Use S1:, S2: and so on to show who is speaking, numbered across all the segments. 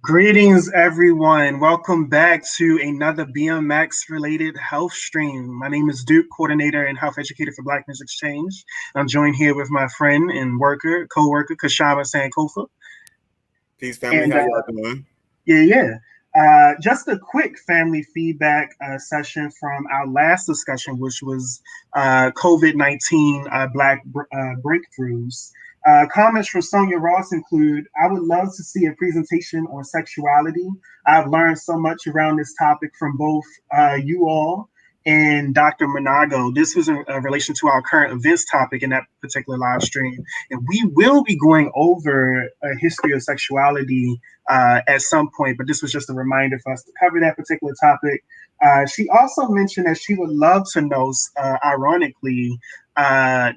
S1: Greetings, everyone. Welcome back to another BMX related health stream. My name is Duke, coordinator and health educator for Black News Exchange. I'm joined here with my friend and co-worker, Kashama Sankofa.
S2: Peace, family. How y'all doing?
S1: Just a quick family feedback session from our last discussion, which was COVID-19 Black breakthroughs. Comments from Sonia Ross include, I would love to see a presentation on sexuality. I've learned so much around this topic from both you all and Dr. Monago. This was in relation to our current events topic in that particular live stream. And we will be going over a history of sexuality at some point, but this was just a reminder for us to cover that particular topic. She also mentioned that she would love to know, ironically,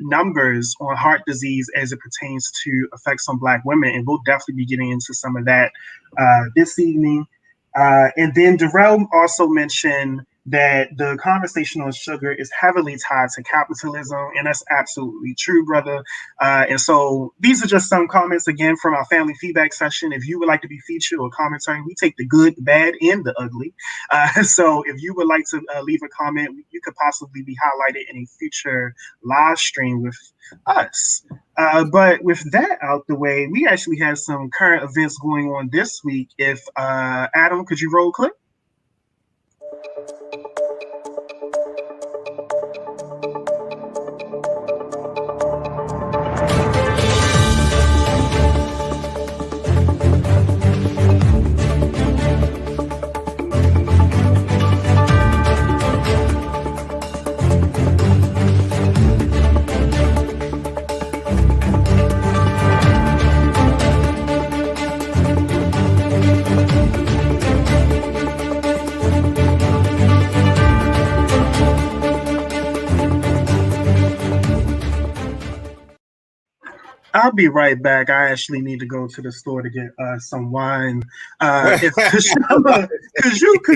S1: numbers on heart disease as it pertains to effects on Black women, and we'll definitely be getting into some of that this evening. And then Darrell also mentioned that the conversation on sugar is heavily tied to capitalism, and that's absolutely true, brother. And so these are just some comments, again, from our family feedback session. If you would like to be featured or commentary, we take the good, the bad, and the ugly. So if you would like to leave a comment, you could possibly be highlighted in a future live stream with us. But with that out the way, we actually have some current events going on this week. If Adam, could you roll clip? I'll be right back. I actually need to go to the store to get some wine. Could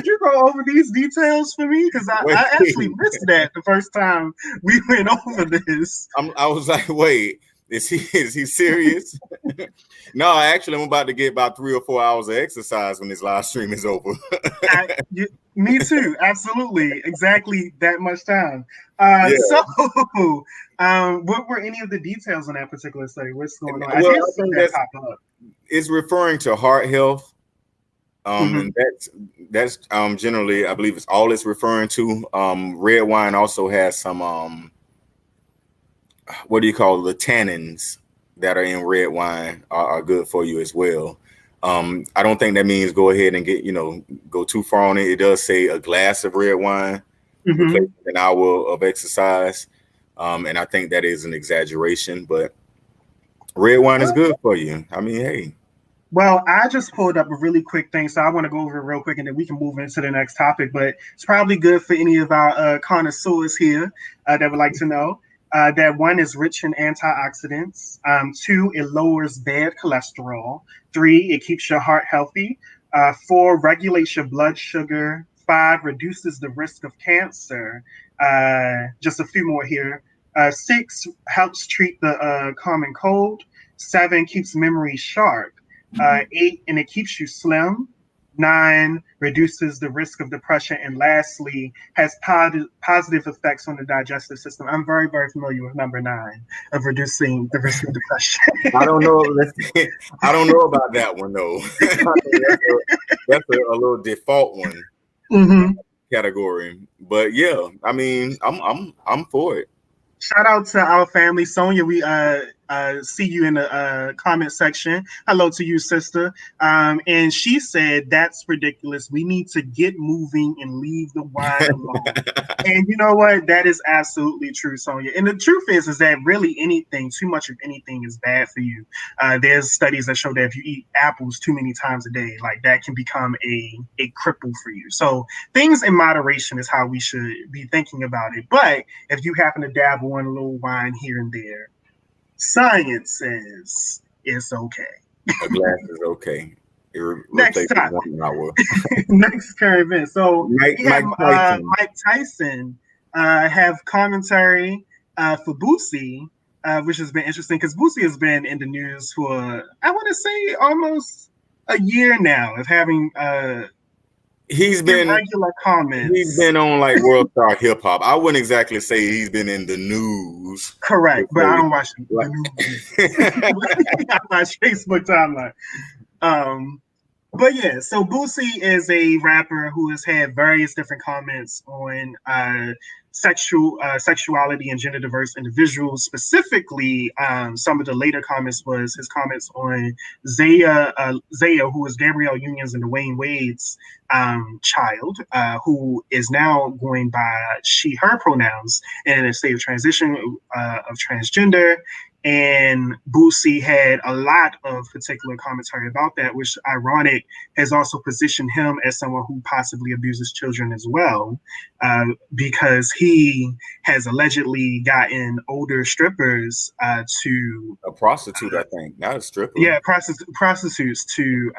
S1: you go over these details for me? Because I actually missed that the first time we went over this.
S2: I was like, wait, is he serious? No, actually, I'm about to get about 3 or 4 hours of exercise when this live stream is over.
S1: Me too. Absolutely. Exactly that much time. So, what were any of the details on that particular study? What's going on?
S2: Well, I think it's referring to heart health. And that's generally, I believe, it's all it's referring to. Red wine also has some what do you call the tannins that are in red wine are good for you as well. I don't think that means go ahead and go too far on it. It does say a glass of red wine, an hour of exercise. And I think that is an exaggeration, but red wine is good for you. I mean, hey.
S1: Well, I just pulled up a really quick thing, so I want to go over it real quick, and then we can move into the next topic. But it's probably good for any of our connoisseurs here that would like to know. That 1 is rich in antioxidants. 2, it lowers bad cholesterol. 3, it keeps your heart healthy. 4, regulates your blood sugar. 5, reduces the risk of cancer. Just a few more here. 6, helps treat the common cold. 7, keeps memory sharp. 8, and it keeps you slim. 9, reduces the risk of depression, and lastly, has positive effects on the digestive system. I'm very, very familiar with number 9 of reducing the risk of depression.
S2: I don't know about that one though. That's a little default one category. But yeah, I mean, I'm for it.
S1: Shout out to our family, Sonia. We see you in the comment section. Hello to you, sister. And she said, that's ridiculous. We need to get moving and leave the wine alone. And you know what? That is absolutely true, Sonia. And the truth is that really too much of anything is bad for you. There's studies that show that if you eat apples too many times a day, like that can become a cripple for you. So things in moderation is how we should be thinking about it. But if you happen to dabble in a little wine here and there, science says it's okay.
S2: A glass is okay.
S1: Next time. Next current event. So Mike Tyson have commentary for Boosie, which has been interesting because Boosie has been in the news for, I want to say, almost a year now of having
S2: he's been
S1: irregular comments.
S2: He's been on like World Star Hip Hop. I wouldn't exactly say he's been in the news.
S1: Correct, but I don't watch the news. I watch Facebook timeline. But yeah, so Boosie is a rapper who has had various different comments on sexuality and gender diverse individuals. Specifically, some of the later comments was his comments on Zaya, who is Gabrielle Union's and Dwayne Wade's child, who is now going by she, her pronouns in a state of transition of transgender. And Boosie had a lot of particular commentary about that, which, ironic, has also positioned him as someone who possibly abuses children as well, because he has allegedly gotten older strippers to
S2: a prostitute, I think, not a stripper.
S1: Yeah, prostitutes to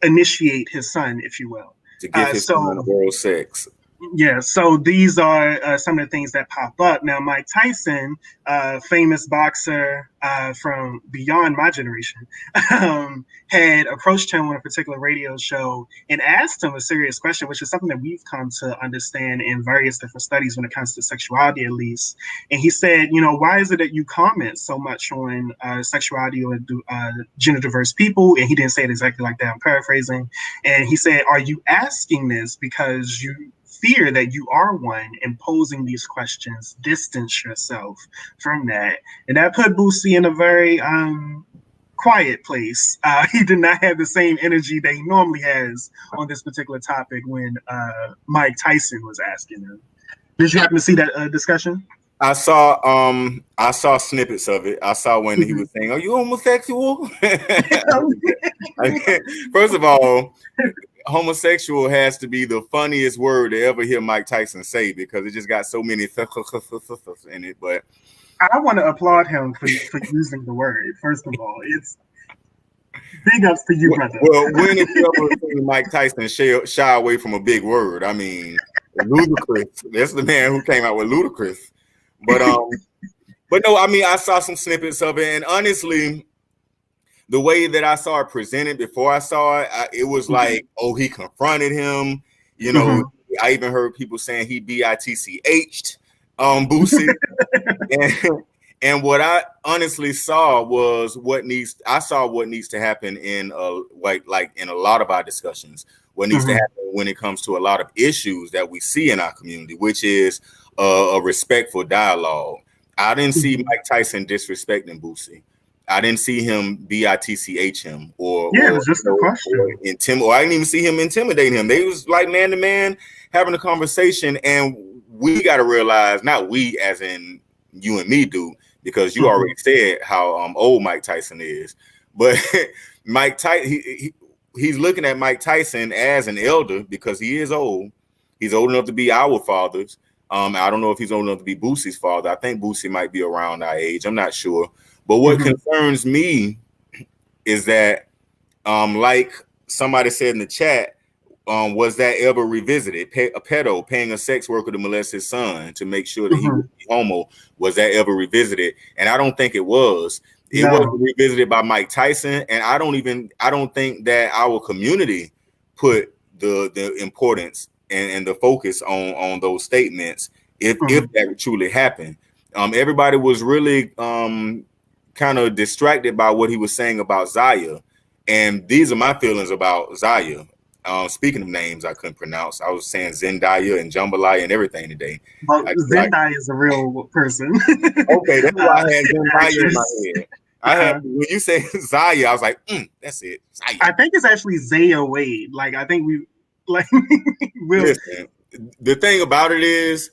S1: initiate his son, if you will,
S2: to give his son oral sex.
S1: Yeah, so these are some of the things that pop up. Now, Mike Tyson, famous boxer from beyond my generation, had approached him on a particular radio show and asked him a serious question, which is something that we've come to understand in various different studies when it comes to sexuality, at least. And he said, why is it that you comment so much on sexuality or gender diverse people? And he didn't say it exactly like that. I'm paraphrasing. And he said, are you asking this because you fear that you are one, and posing these questions distance yourself from that? And that put Boosie in a very quiet place. He did not have the same energy that he normally has on this particular topic when Mike Tyson was asking him. Did you happen to see that discussion?
S2: I saw snippets of it. I saw when he was saying, "Are you homosexual?" First of all, homosexual has to be the funniest word to ever hear Mike Tyson say, because it just got so many in it. But
S1: I want to applaud him for using the word. First of all, it's big ups to you, brother.
S2: Well, when have you ever seen Mike Tyson shy away from a big word? I mean, Ludacris. That's the man who came out with Ludacris. But no, I mean, I saw some snippets of it, and honestly, the way that I saw it presented before I saw it, it was like, oh, he confronted him. I even heard people saying he bitch'd Boosie. and what I honestly saw was what needs to happen in like in a lot of our discussions. What needs to happen when it comes to a lot of issues that we see in our community, which is a respectful dialogue. I didn't see Mike Tyson disrespecting Boosie. I didn't see him bitch him or
S1: it was just a question.
S2: Or I didn't even see him intimidating him. They was like man to man having a conversation, and we got to realize, not we as in you and me do, because you already said how old Mike Tyson is, but Mike Tyson, he's looking at Mike Tyson as an elder because he is old. He's old enough to be our fathers. I don't know if he's old enough to be Boosie's father. I think Boosie might be around our age. I'm not sure. But what concerns me is that, like somebody said in the chat, was that ever revisited? A pedo paying a sex worker to molest his son to make sure that he was homo, was that ever revisited? And I don't think it was. It wasn't revisited by Mike Tyson, and I don't think that our community put the importance and the focus on those statements if that truly happened. Everybody was really kind of distracted by what he was saying about Zaya, and these are my feelings about Zaya. Speaking of names I couldn't pronounce, I was saying Zendaya and Jambalaya and everything today.
S1: Well, Zendaya is a real person.
S2: Okay, that's why I had Zendaya in my head. When you say Zaya, I was like, that's it. Zaya.
S1: I think it's actually Zaya Wade. Like, I think
S2: Listen, the thing about it is,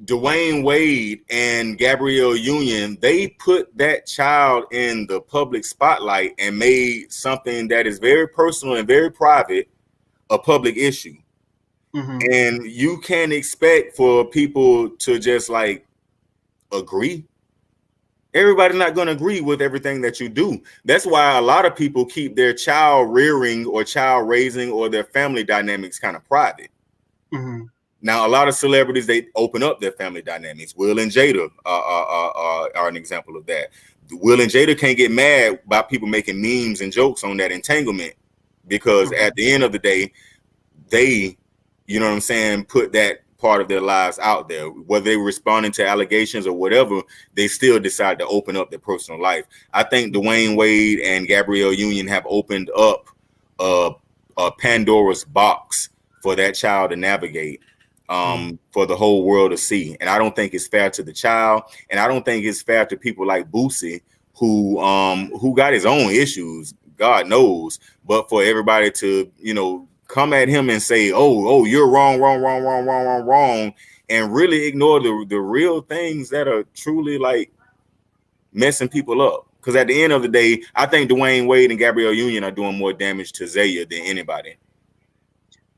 S2: Dwayne Wade and Gabrielle Union, they put that child in the public spotlight and made something that is very personal and very private a public issue. And you can't expect for people to just like agree. Everybody's not going to agree with everything that you do. That's why a lot of people keep their child rearing or child raising or their family dynamics kind of private. Now, a lot of celebrities, they open up their family dynamics. Will and Jada are an example of that. Will and Jada can't get mad about people making memes and jokes on that entanglement, because at the end of the day, they, you know what I'm saying, put that part of their lives out there. Whether they were responding to allegations or whatever, they still decide to open up their personal life. I think Dwayne Wade and Gabrielle Union have opened up a Pandora's box for that child to navigate, for the whole world to see. And I don't think it's fair to the child, and I don't think it's fair to people like Boosie, who got his own issues, God knows, but for everybody to, you know, come at him and say, oh, you're wrong, and really ignore the real things that are truly like messing people up. Because at the end of the day, I think Dwayne Wade and Gabrielle Union are doing more damage to Zaya than anybody.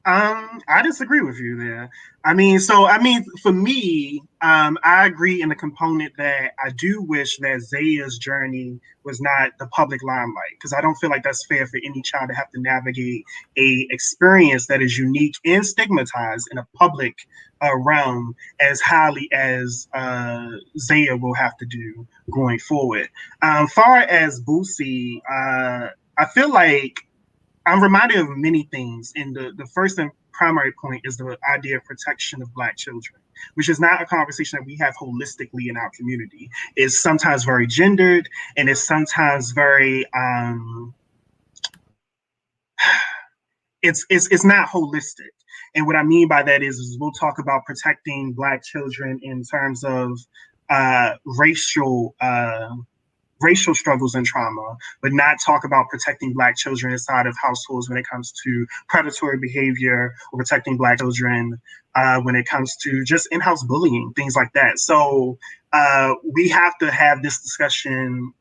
S1: I disagree with you there. For me, I agree in the component that I do wish that Zaya's journey was not the public limelight, because I don't feel like that's fair for any child to have to navigate a experience that is unique and stigmatized in a public realm as highly as Zaya will have to do going forward. Far as Boosie, I feel like I'm reminded of many things, and the first and primary point is the idea of protection of Black children, which is not a conversation that we have holistically in our community. It's sometimes very gendered, and it's sometimes very it's not holistic. And what I mean by that is we'll talk about protecting Black children in terms of racial struggles and trauma, but not talk about protecting Black children inside of households when it comes to predatory behavior, or protecting Black children when it comes to just in-house bullying, things like that. So we have to have this discussion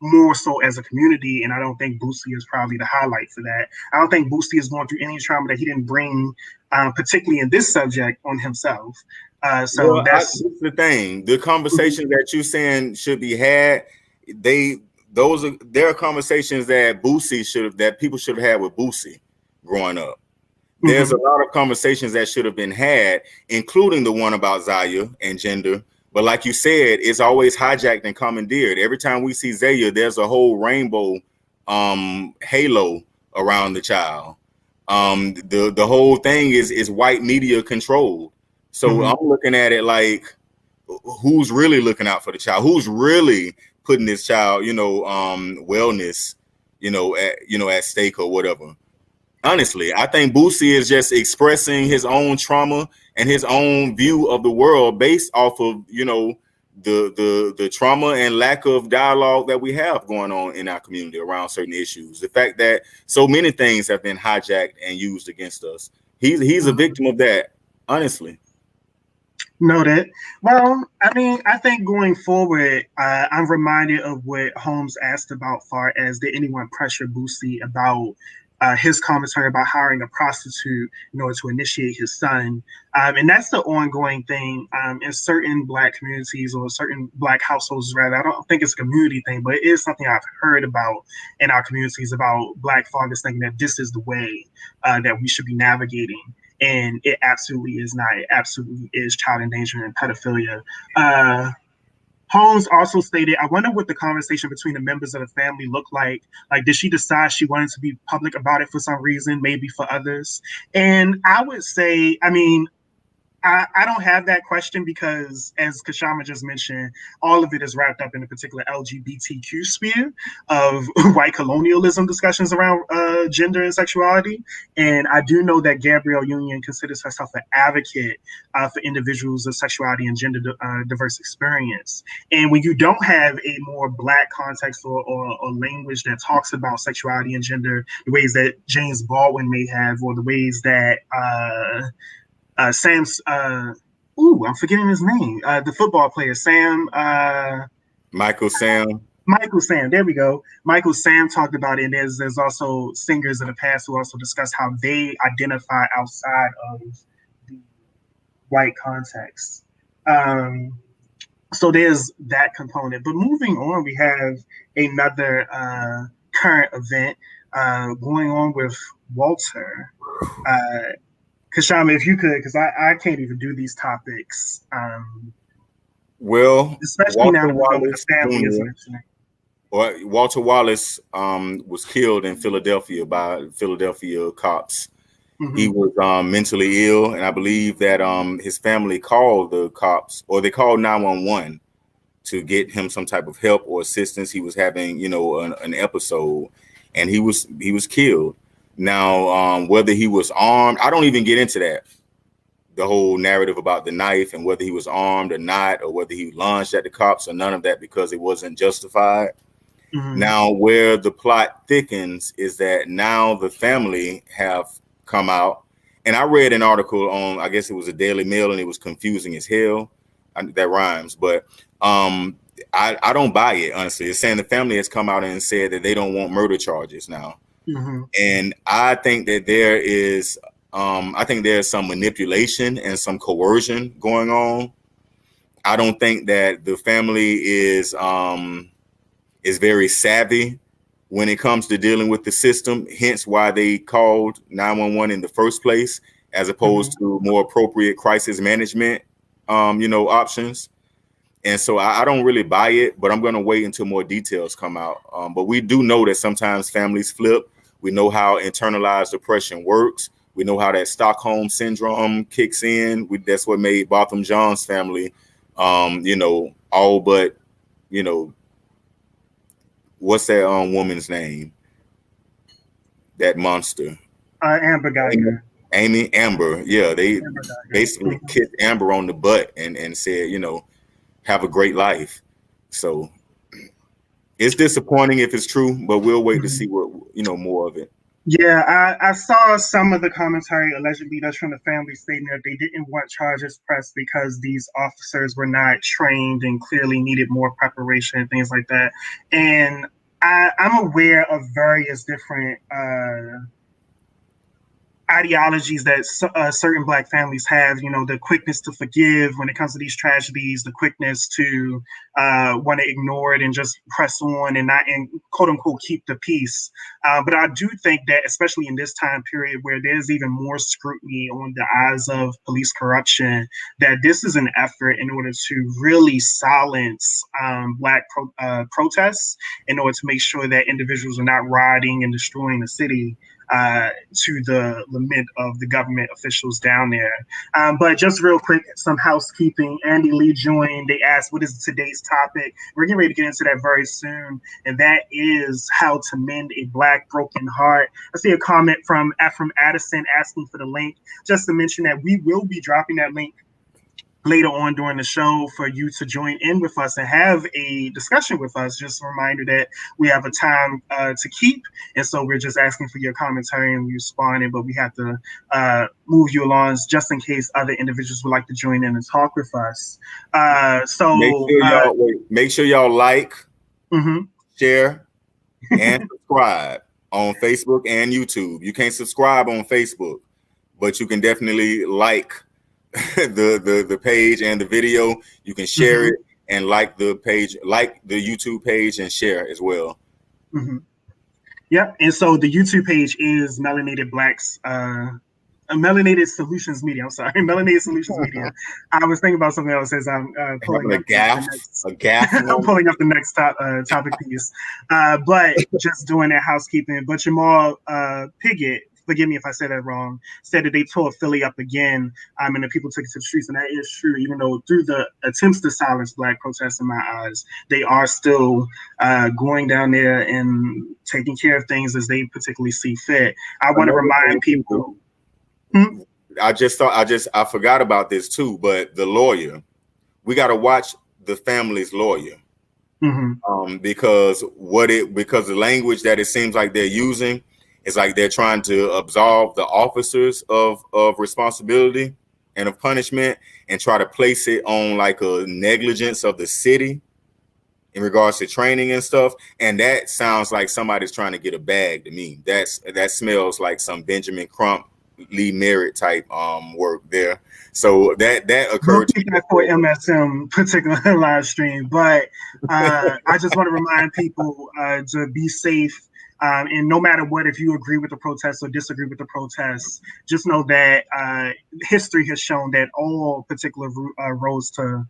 S1: more so as a community, and I don't think Boosie is probably the highlight for that. I don't think Boosie is going through any trauma that he didn't bring, particularly in this subject, on himself. That's
S2: the thing. The conversations that you're saying should be had, there are conversations that people should have had with Boosie growing up. There's a lot of conversations that should have been had, including the one about Zaya and gender. But like you said, it's always hijacked and commandeered. Every time we see Zaya, there's a whole rainbow halo around the child. The whole thing is white media controlled. So I'm looking at it like, who's really looking out for the child? Who's really putting this child, wellness, at stake or whatever? Honestly, I think Boosie is just expressing his own trauma and his own view of the world based off of, the trauma and lack of dialogue that we have going on in our community around certain issues. The fact that so many things have been hijacked and used against us. He's a victim of that, honestly.
S1: Noted. Well, I think going forward, I'm reminded of what Holmes asked about, far as did anyone pressure Boosie about his commentary about hiring a prostitute in order to initiate his son. And that's the ongoing thing in certain Black communities, or certain Black households, rather. I don't think it's a community thing, but it is something I've heard about in our communities, about Black fathers thinking that this is the way that we should be navigating. And it absolutely is not. It absolutely is child endangerment and pedophilia. Holmes also stated, I wonder what the conversation between the members of the family looked like. Like, did she decide she wanted to be public about it for some reason, maybe for others? And I would say, I don't have that question, because, as Kashama just mentioned, all of it is wrapped up in a particular LGBTQ sphere of white colonialism discussions around gender and sexuality. And I do know that Gabrielle Union considers herself an advocate for individuals of sexuality and gender diverse experience. And when you don't have a more Black context or language that talks about sexuality and gender, the ways that James Baldwin may have, or the ways that I'm forgetting his name. The football player,
S2: Michael Sam.
S1: Michael Sam, there we go. Michael Sam talked about it. And there's also singers in the past who also discuss how they identify outside of the white context. So there's that component. But moving on, we have another current event going on with Walter. Kashama, if you could, because I can't even do these topics.
S2: Well,
S1: especially Walter now that the family is mentioning.
S2: or Walter Wallace was killed in Philadelphia by Philadelphia cops. Mm-hmm. He was mentally ill, and I believe that his family called the cops, or they called 911 to get him some type of help or assistance. He was having, an episode, and he was killed. Now, whether he was armed, I don't even get into that. The whole narrative about the knife and whether he was armed or not, or whether he lunged at the cops or none of that, because it wasn't justified. Mm-hmm. Now, where the plot thickens is that now the family have come out, and I read an article on, I guess it was a Daily Mail, and it was confusing as hell. That rhymes, but I don't buy it, honestly. It's saying the family has come out and said that they don't want murder charges now. Mm-hmm. And I think that there's some manipulation and some coercion going on. I don't think that the family is very savvy when it comes to dealing with the system, hence why they called 911 in the first place, as opposed to more appropriate crisis management options. And so I don't really buy it, but I'm going to wait until more details come out. But we do know that sometimes families flip. We know how internalized depression works. We know how that Stockholm syndrome kicks in. That's what made Botham Jean's family, all but, what's that woman's name? That monster.
S1: Amber Geiger.
S2: Amber. Yeah, they basically kissed Amber on the butt and said, have a great life. So it's disappointing if it's true, but we'll wait to see what, more of it.
S1: Yeah, I saw some of the commentary allegedly that's from the family stating that they didn't want charges pressed because these officers were not trained and clearly needed more preparation and things like that. And I'm aware of various different ideologies that certain Black families have, the quickness to forgive when it comes to these tragedies, the quickness to want to ignore it and just press on and not, and quote unquote, keep the peace. But I do think that, especially in this time period where there's even more scrutiny on the eyes of police corruption, that this is an effort in order to really silence Black protests, in order to make sure that individuals are not rioting and destroying the city. To the lament of the government officials down there. But just real quick, some housekeeping. Andy Lee joined. They asked, what is today's topic? We're getting ready to get into that very soon. And that is how to mend a Black broken heart. I see a comment from Ephraim Addison asking for the link. Just to mention that we will be dropping that link later on during the show for you to join in with us and have a discussion with us. Just a reminder that we have a time to keep, and so we're just asking for your commentary and responding, but we have to move you along just in case other individuals would like to join in and talk with us.
S2: Make sure y'all like, share, and subscribe on Facebook and YouTube. You can't subscribe on Facebook, but you can definitely like the page and the video. You can share it and like the page, like the YouTube page, and share as well.
S1: Yep. And so the YouTube page is Melanated Blacks, Melanated Solutions Media. I'm sorry, Melanated Solutions Media. I was thinking about something else as I'm pulling up I'm pulling up the next topic piece. But just doing that housekeeping. But Jamal Piggott, forgive me if I said that wrong, said that they tore Philly up again, and the people took it to the streets, and that is true, even though through the attempts to silence Black protests, in my eyes, they are still going down there and taking care of things as they particularly see fit. I want to remind people.
S2: I forgot about this too, but the lawyer, we got to watch the family's lawyer. Because the language that it seems like they're using, it's like they're trying to absolve the officers of responsibility and of punishment and try to place it on like a negligence of the city in regards to training and stuff. And that sounds like somebody's trying to get a bag to me. That smells like some Benjamin Crump, Lee Merritt type work there. So that occurred to me
S1: for MSM particular live stream. But I just want to remind people to be safe. And no matter what, if you agree with the protests or disagree with the protests, just know that history has shown that all particular roads to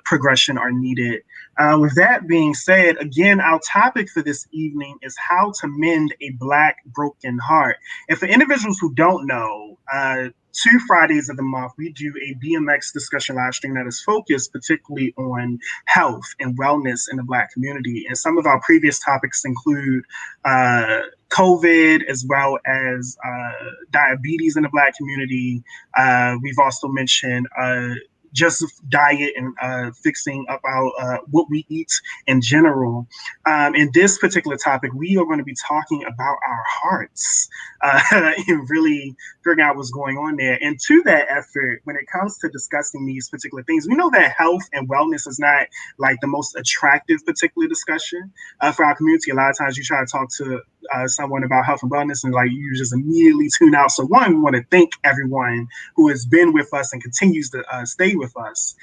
S1: progression are needed. With that being said, again, our topic for this evening is how to mend a Black broken heart. And for individuals who don't know, 2 Fridays of the month, we do a BMX discussion live stream that is focused particularly on health and wellness in the Black community. And some of our previous topics include COVID, as well as diabetes in the Black community. We've also mentioned just diet and fixing up our what we eat in general. In this particular topic, we are going to be talking about our hearts and really figuring out what's going on there. And to that effort, when it comes to discussing these particular things, we know that health and wellness is not like the most attractive particular discussion for our community. A lot of times you try to talk to someone about health and wellness and like you just immediately tune out. So one, we want to thank everyone who has been with us and continues to stay with us.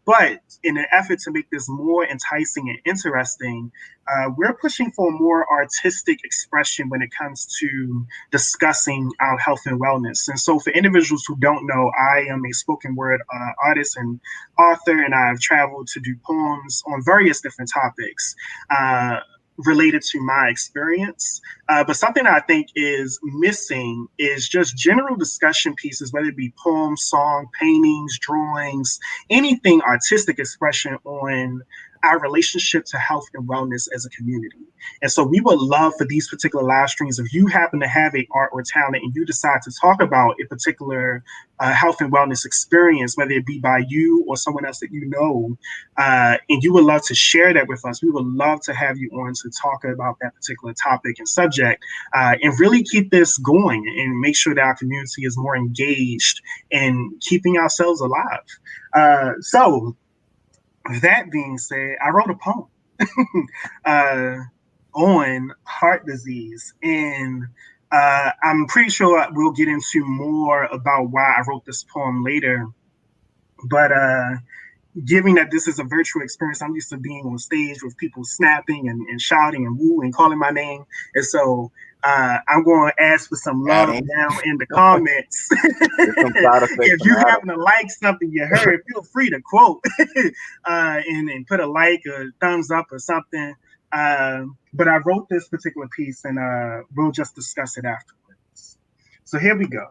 S1: But in an effort to make this more enticing and interesting, we're pushing for a more artistic expression when it comes to discussing our health and wellness. And so for individuals who don't know, I am a spoken word artist and author, and I've traveled to do poems on various different topics related to my experience. But something that I think is missing is just general discussion pieces, whether it be poems, song, paintings, drawings, anything artistic expression on our relationship to health and wellness as a community. And so we would love for these particular live streams, if you happen to have a art or talent and you decide to talk about a particular health and wellness experience, whether it be by you or someone else that you know, and you would love to share that with us, we would love to have you on to talk about that particular topic and subject, and really keep this going and make sure that our community is more engaged in keeping ourselves alive. So that being said, I wrote a poem on heart disease, and I'm pretty sure we'll get into more about why I wrote this poem later. But given that this is a virtual experience, I'm used to being on stage with people snapping and shouting and woo and calling my name. And so I'm going to ask for some love down in the comments. If you happen to like something you heard, feel free to quote and put a like or thumbs up or something. But I wrote this particular piece, and we'll just discuss it afterwards. So here we go.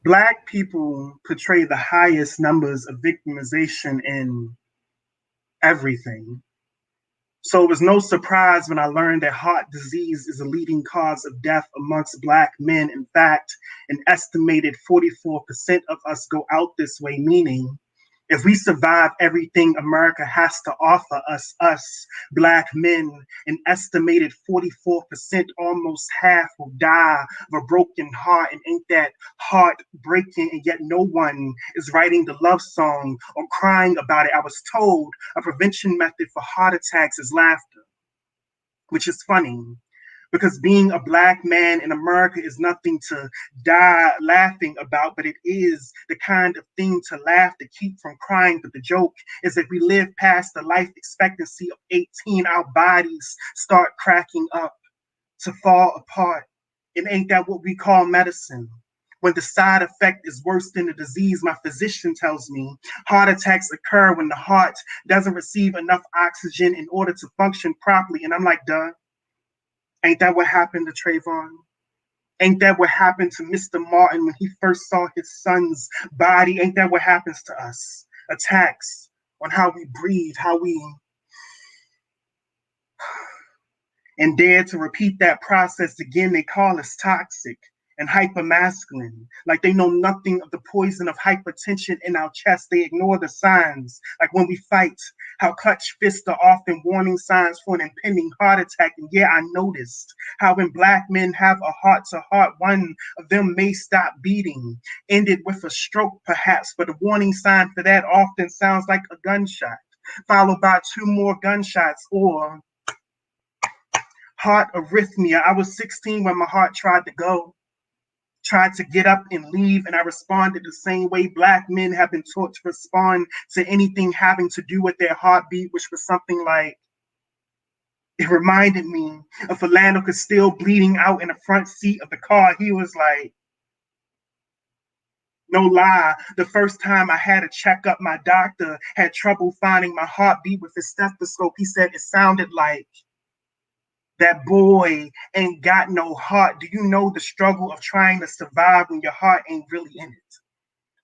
S1: Black people portray the highest numbers of victimization in everything. So it was no surprise when I learned that heart disease is a leading cause of death amongst Black men. In fact, an estimated 44% of us go out this way, meaning if we survive everything America has to offer us Black men, an estimated 44%, almost half, will die of a broken heart. And ain't that heartbreaking? And yet no one is writing the love song or crying about it. I was told a prevention method for heart attacks is laughter, which is funny, because being a Black man in America is nothing to die laughing about, but it is the kind of thing to laugh to keep from crying. But the joke is that we live past the life expectancy of 18, our bodies start cracking up to fall apart. And ain't that what we call medicine? When the side effect is worse than the disease, my physician tells me heart attacks occur when the heart doesn't receive enough oxygen in order to function properly. And I'm like, duh. Ain't that what happened to Trayvon? Ain't that what happened to Mr. Martin when he first saw his son's body? Ain't that what happens to us? Attacks on how we breathe, how we... And dare to repeat that process again, they call us toxic and hypermasculine, like they know nothing of the poison of hypertension in our chest. They ignore the signs, like when we fight, how clutched fists are often warning signs for an impending heart attack. And yeah, I noticed how when Black men have a heart-to-heart, one of them may stop beating, ended with a stroke perhaps, but a warning sign for that often sounds like a gunshot, followed by 2 more gunshots or heart arrhythmia. I was 16 when my heart tried to get up and leave, and I responded the same way Black men have been taught to respond to anything having to do with their heartbeat, which was something like, it reminded me of Philando Castile bleeding out in the front seat of the car. He was like, No lie, the first time I had to check up, my doctor had trouble finding my heartbeat with his stethoscope. He said it sounded like that boy ain't got no heart. Do you know the struggle of trying to survive when your heart ain't really in it?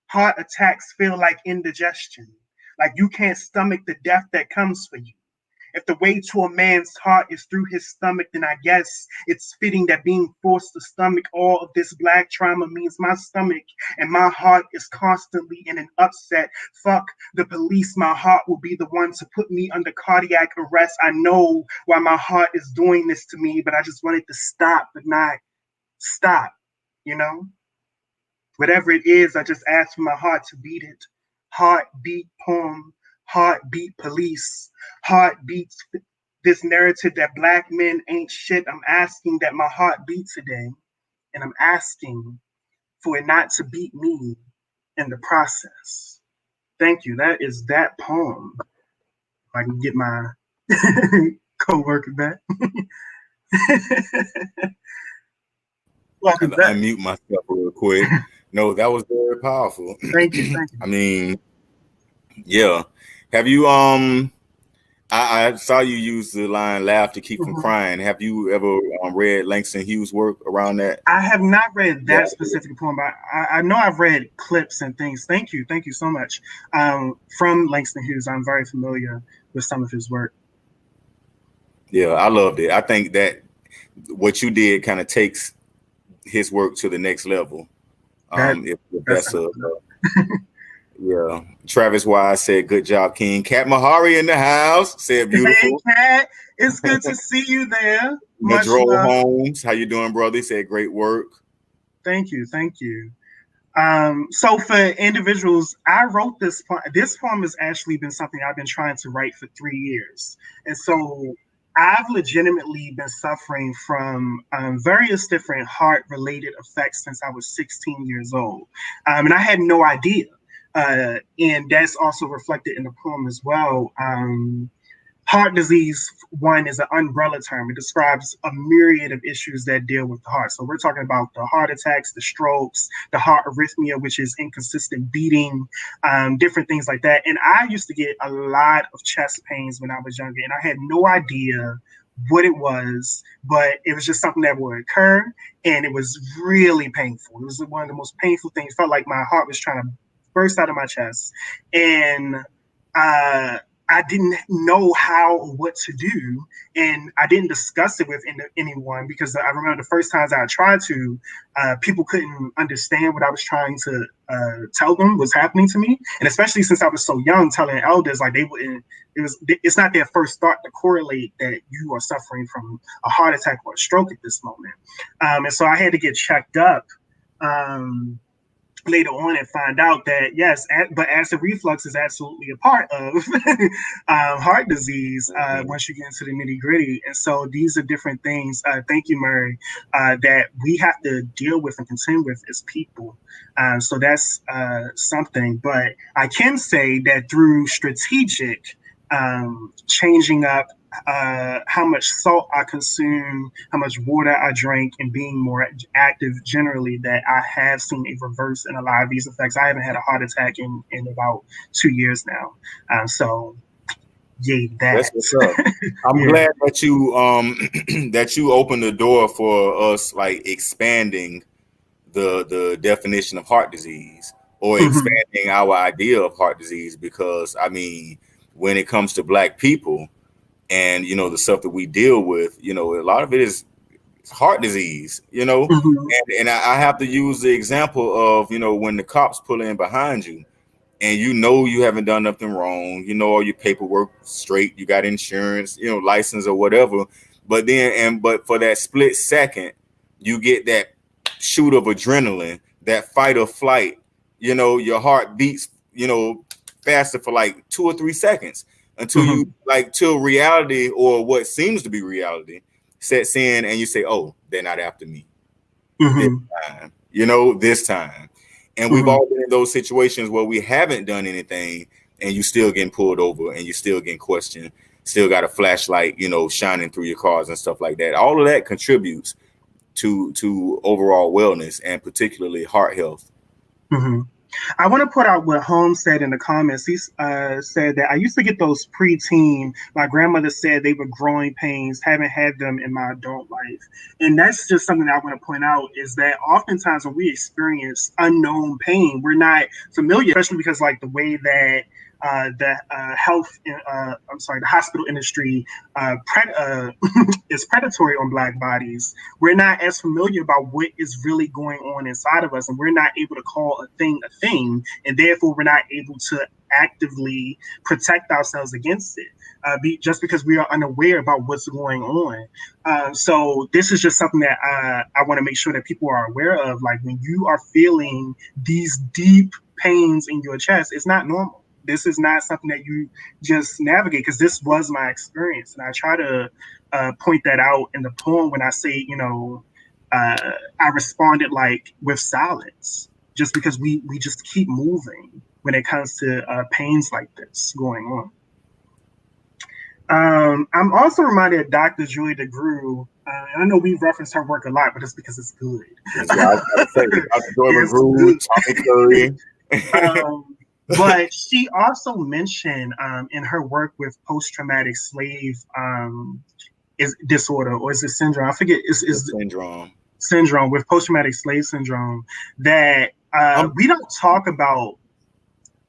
S1: Heart attacks feel like indigestion, like you can't stomach the death that comes for you. If the way to a man's heart is through his stomach, then I guess it's fitting that being forced to stomach all of this black trauma means my stomach and my heart is constantly in an upset. Fuck the police, my heart will be the one to put me under cardiac arrest. I know why my heart is doing this to me, but I just wanted to stop, but not stop, you know? Whatever it is, I just ask for my heart to beat it. Heartbeat poem, heartbeat police, heartbeats this narrative that black men ain't shit. I'm asking that my heart beat today, and I'm asking for it not to beat me in the process. Thank you. That is that poem. If I can get my co-worker back.
S2: Welcome back. Unmute myself real quick. No, that was very powerful.
S1: Thank you. Thank you.
S2: I mean, yeah. Have you I saw you use the line "laugh to keep from crying." Have you ever read Langston Hughes' work around that?
S1: I have not read that specific poem, but I know I've read clips and things. Thank you so much. From Langston Hughes, I'm very familiar with some of his work.
S2: Yeah, I loved it. I think that what you did kind of takes his work to the next level. If that's yeah. Travis Wise said, "Good job, King." Kat Mahari in the house said, "Beautiful."
S1: Hey, Kat, it's good to see you there.
S2: Madro Holmes, how you doing, brother? He said, "Great work."
S1: Thank you. So for individuals, I wrote this poem. This poem has actually been something I've been trying to write for 3 years, and so I've legitimately been suffering from various different heart-related effects since I was 16 years old, and I had no idea. And that's also reflected in the poem as well. Heart disease, one, is an umbrella term. It describes a myriad of issues that deal with the heart. So we're talking about the heart attacks, the strokes, the heart arrhythmia, which is inconsistent beating, different things like that. And I used to get a lot of chest pains when I was younger, and I had no idea what it was, but it was just something that would occur, and it was really painful. It was one of the most painful things. It felt like my heart was trying to burst out of my chest, and I didn't know how or what to do, and I didn't discuss it with anyone because I remember the first times I tried to, people couldn't understand what I was trying to tell them was happening to me, and especially since I was so young, telling elders like they wouldn't. It's not their first thought to correlate that you are suffering from a heart attack or a stroke at this moment, and so I had to get checked up. Later on and find out that yes, but acid reflux is absolutely a part of heart disease once you get into the nitty gritty. And so these are different things, thank you, Murray, that we have to deal with and contend with as people. So that's something, but I can say that through strategic changing up how much salt I consume, how much water I drink, and being more active generally, that I have seen a reverse in a lot of these effects. I haven't had a heart attack in about 2 years now. So yeah,
S2: that's what's up. I'm glad that you that you opened the door for us, like expanding the definition of heart disease, or expanding our idea of heart disease, because I mean, when it comes to Black people, and the stuff that we deal with, a lot of it is heart disease, and I have to use the example of, when the cops pull in behind you and you haven't done nothing wrong, all your paperwork straight, you got insurance, license or whatever, but for that split second, you get that shoot of adrenaline, that fight or flight, your heart beats, faster for like 2 or 3 seconds, until till reality, or what seems to be reality, sets in, and you say, "Oh, they're not after me this time." And we've all been in those situations where we haven't done anything, and you still getting pulled over, and you still getting questioned, still got a flashlight, shining through your cars and stuff like that. All of that contributes to overall wellness, and particularly heart health.
S1: I want to put out what Holmes said in the comments. He said that I used to get those preteen. My grandmother said they were growing pains. Haven't had them in my adult life, and that's just something that I want to point out is that oftentimes when we experience unknown pain, we're not familiar, especially because like the way that the hospital industry is predatory on Black bodies. We're not as familiar about what is really going on inside of us, and we're not able to call a thing, and therefore we're not able to actively protect ourselves against it. Just because we are unaware about what's going on. So this is just something that I want to make sure that people are aware of. Like when you are feeling these deep pains in your chest, it's not normal. This is not something that you just navigate, because this was my experience. And I try to point that out in the poem when I say, I responded like with silence, just because we just keep moving when it comes to pains like this going on. I'm also reminded of Dr. Joy DeGruy. I know we referenced her work a lot, but it's because it's good.
S2: Yeah, I was about to say, Dr. Joy DeGruy, Tommy Curry.
S1: But she also mentioned in her work with post-traumatic slave disorder, or is it syndrome? I forget. Is syndrome with post-traumatic slave syndrome that we don't talk about.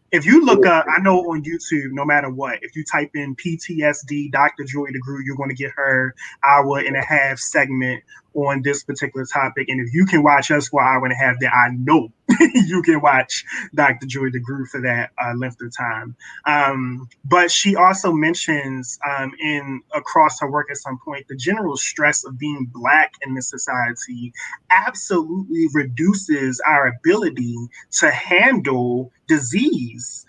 S1: If you look up, I know on YouTube, no matter what, if you type in PTSD, Dr. Joy DeGruy, you're going to get her 1.5 hour segment on this particular topic. And if you can watch us for 1.5 hours, then I know you can watch Dr. Joy DeGruy for that length of time. But she also mentions across her work at some point, the general stress of being Black in this society absolutely reduces our ability to handle disease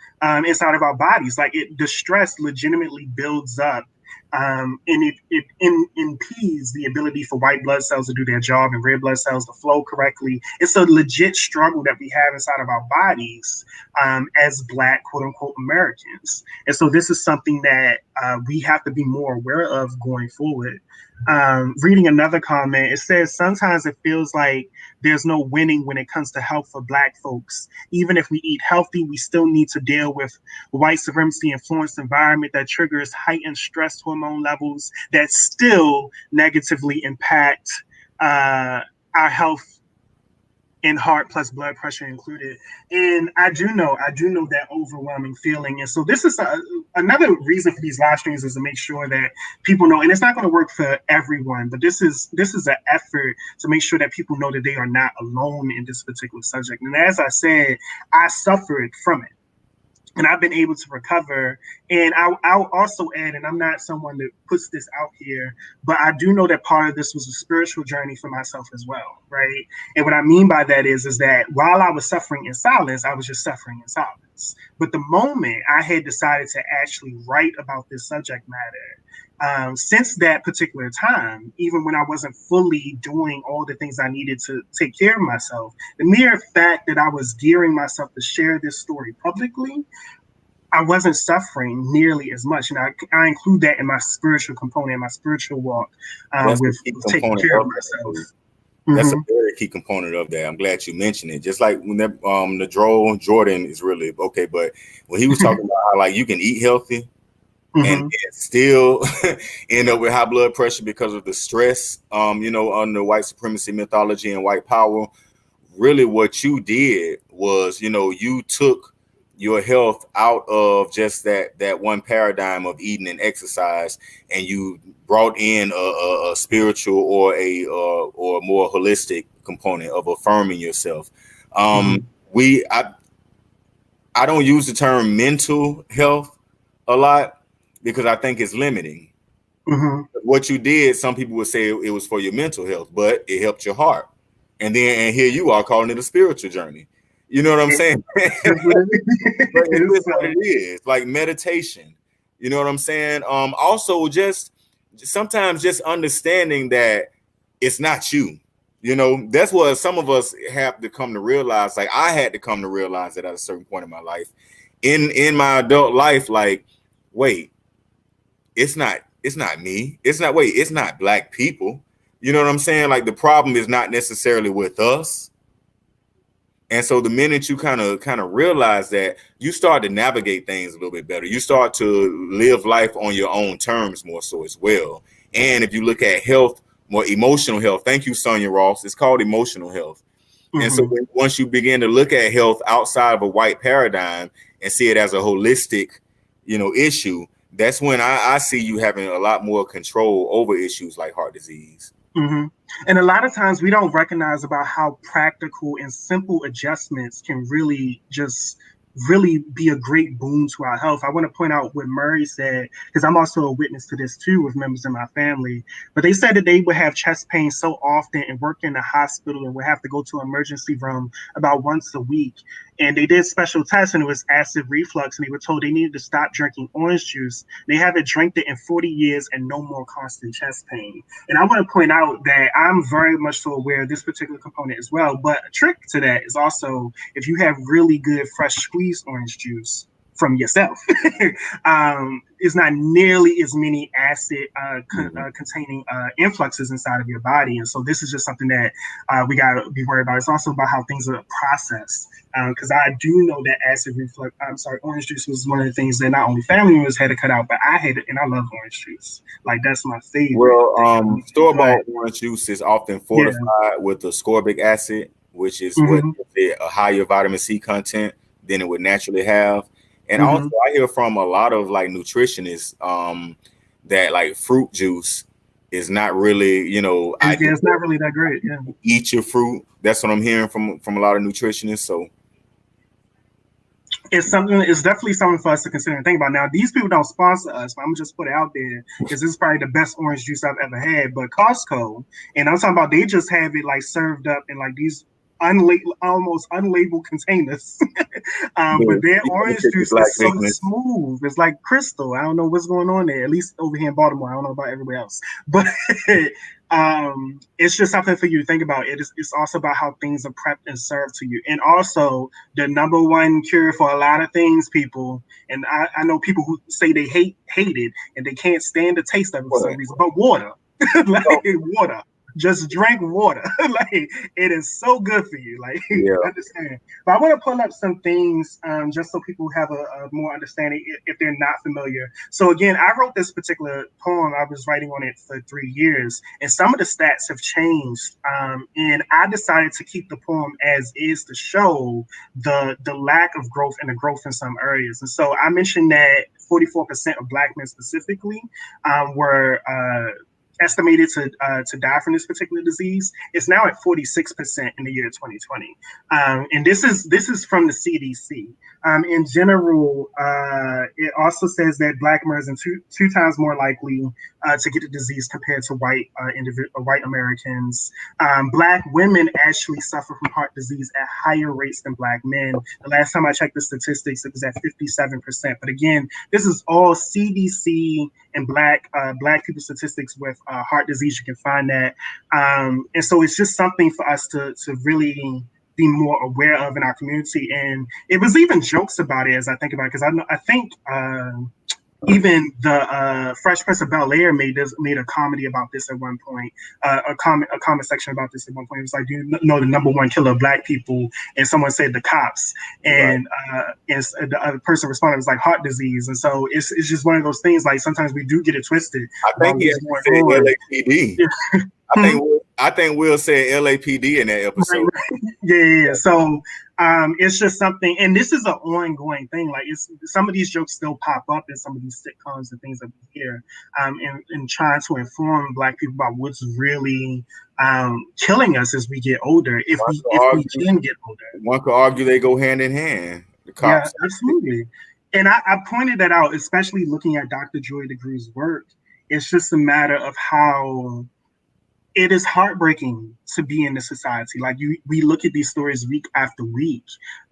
S1: inside of our bodies. Like the stress legitimately builds up, and it impedes the ability for white blood cells to do their job and red blood cells to flow correctly. It's a legit struggle that we have inside of our bodies as Black, quote unquote, Americans. And so this is something that we have to be more aware of going forward. Reading another comment, it says, sometimes it feels like there's no winning when it comes to health for Black folks. Even if we eat healthy, we still need to deal with white supremacy influenced environment that triggers heightened stress hormone levels that still negatively impact our health and heart plus blood pressure included. And I do know that overwhelming feeling. And so this is another reason for these live streams, is to make sure that people know, and it's not going to work for everyone, but this is an effort to make sure that people know that they are not alone in this particular subject. And as I said, I suffered from it, and I've been able to recover. And I'll also add, and I'm not someone that puts this out here, but I do know that part of this was a spiritual journey for myself as well, right? And what I mean by that is that while I was suffering in silence, I was just suffering in silence. But the moment I had decided to actually write about this subject matter, since that particular time, even when I wasn't fully doing all the things I needed to take care of myself, the mere fact that I was gearing myself to share this story publicly, I wasn't suffering nearly as much. And I include that in my spiritual component, my spiritual walk with taking care of myself.
S2: That's a very key component of that. I'm glad you mentioned it. Just like when that Nadrol Jordan is really okay, but when he was talking about how like you can eat healthy and still end up with high blood pressure because of the stress, on the white supremacy mythology and white power. Really, what you did was, you took your health out of just that one paradigm of eating and exercise, and you brought in a spiritual or a more holistic component of affirming yourself. I don't use the term mental health a lot because I think it's limiting. What you did, some people would say it was for your mental health, but it helped your heart. And here you are calling it a spiritual journey. You know what I'm saying? It's what it is, like meditation. You know what I'm saying? Also, just sometimes just understanding that it's not you. That's what some of us have to come to realize. Like I had to come to realize that at a certain point in my life, in my adult life, like, wait, it's not me. It's not Black people. You know what I'm saying? Like the problem is not necessarily with us. And so the minute you kind of realize that, you start to navigate things a little bit better. You start to live life on your own terms more so as well. And if you look at health, more emotional health, thank you, Sonia Ross, it's called emotional health. And so once you begin to look at health outside of a white paradigm and see it as a holistic, issue, that's when I see you having a lot more control over issues like heart disease.
S1: And a lot of times we don't recognize about how practical and simple adjustments can really be a great boon to our health. I want to point out what Murray said, because I'm also a witness to this too with members of my family. But they said that they would have chest pain so often and work in the hospital and would have to go to an emergency room about once a week. And they did special tests and it was acid reflux, and they were told they needed to stop drinking orange juice. They haven't drank it in 40 years and no more constant chest pain. And I want to point out that I'm very much so aware of this particular component as well. But a trick to that is also if you have really good fresh squeezed orange juice from yourself, it's not nearly as many acid containing influxes inside of your body. And so this is just something that we got to be worried about. It's also about how things are processed. Because I do know that orange juice was one of the things that not only family members had to cut out, but I had it, and I love orange juice. Like, that's my favorite.
S2: Well, store-bought orange juice is often fortified with ascorbic acid, which is what a higher vitamin C content than it would naturally have. And also, I hear from a lot of like nutritionists that like fruit juice is not really,
S1: it's not really that great. Yeah,
S2: eat your fruit. That's what I'm hearing from a lot of nutritionists. So
S1: it's definitely something for us to consider and think about. Now, these people don't sponsor us, but I'm gonna just put it out there because this is probably the best orange juice I've ever had. But Costco, and I'm talking about, they just have it like served up in like these almost unlabeled containers. But their orange juice is so smooth. It's like crystal. I don't know what's going on there, at least over here in Baltimore. I don't know about everywhere else. But it's just something for you to think about. It's also about how things are prepped and served to you. And also the number one cure for a lot of things, people, and I know people who say they hate it and they can't stand the taste of it for some reason, but water. Water. Just drink water. Like, it is so good for you. Like, understand. But I want to pull up some things just so people have a more understanding if they're not familiar. So again, I wrote this particular poem. I was writing on it for 3 years, and some of the stats have changed. And I decided to keep the poem as is to show the lack of growth and the growth in some areas. And so I mentioned that 44% of Black men specifically were estimated to die from this particular disease. It's now at 46% in the year 2020, and this is from the CDC. In general, it also says that Black Americans are two times more likely to get the disease compared to white Americans. Black women actually suffer from heart disease at higher rates than Black men. The last time I checked the statistics, it was at 57%. But again, this is all CDC and Black people statistics with heart disease. You can find that, and so it's just something for us to really be more aware of in our community. And it was even jokes about it as I think about it, because I think even the Fresh Prince of Bel-Air made a comedy about this at one point, a comment section about this at one point. It was like, do you know the number one killer of Black people? And someone said the cops, and the other person responded, it was like heart disease. And so it's just one of those things. Like, sometimes we do get it twisted.
S2: I think he said LAPD. I think Will said LAPD in that episode.
S1: Right. Yeah. So it's just something, and this is an ongoing thing. Like, some of these jokes still pop up in some of these sitcoms and things that we hear, and trying to inform Black people about what's really killing us as we get older. If we can get older,
S2: one could argue they go hand in hand. The cops.
S1: Yeah, absolutely. And I pointed that out, especially looking at Dr. Joy DeGruy's work. It's just a matter of how it is heartbreaking to be in this society. Like, we look at these stories week after week,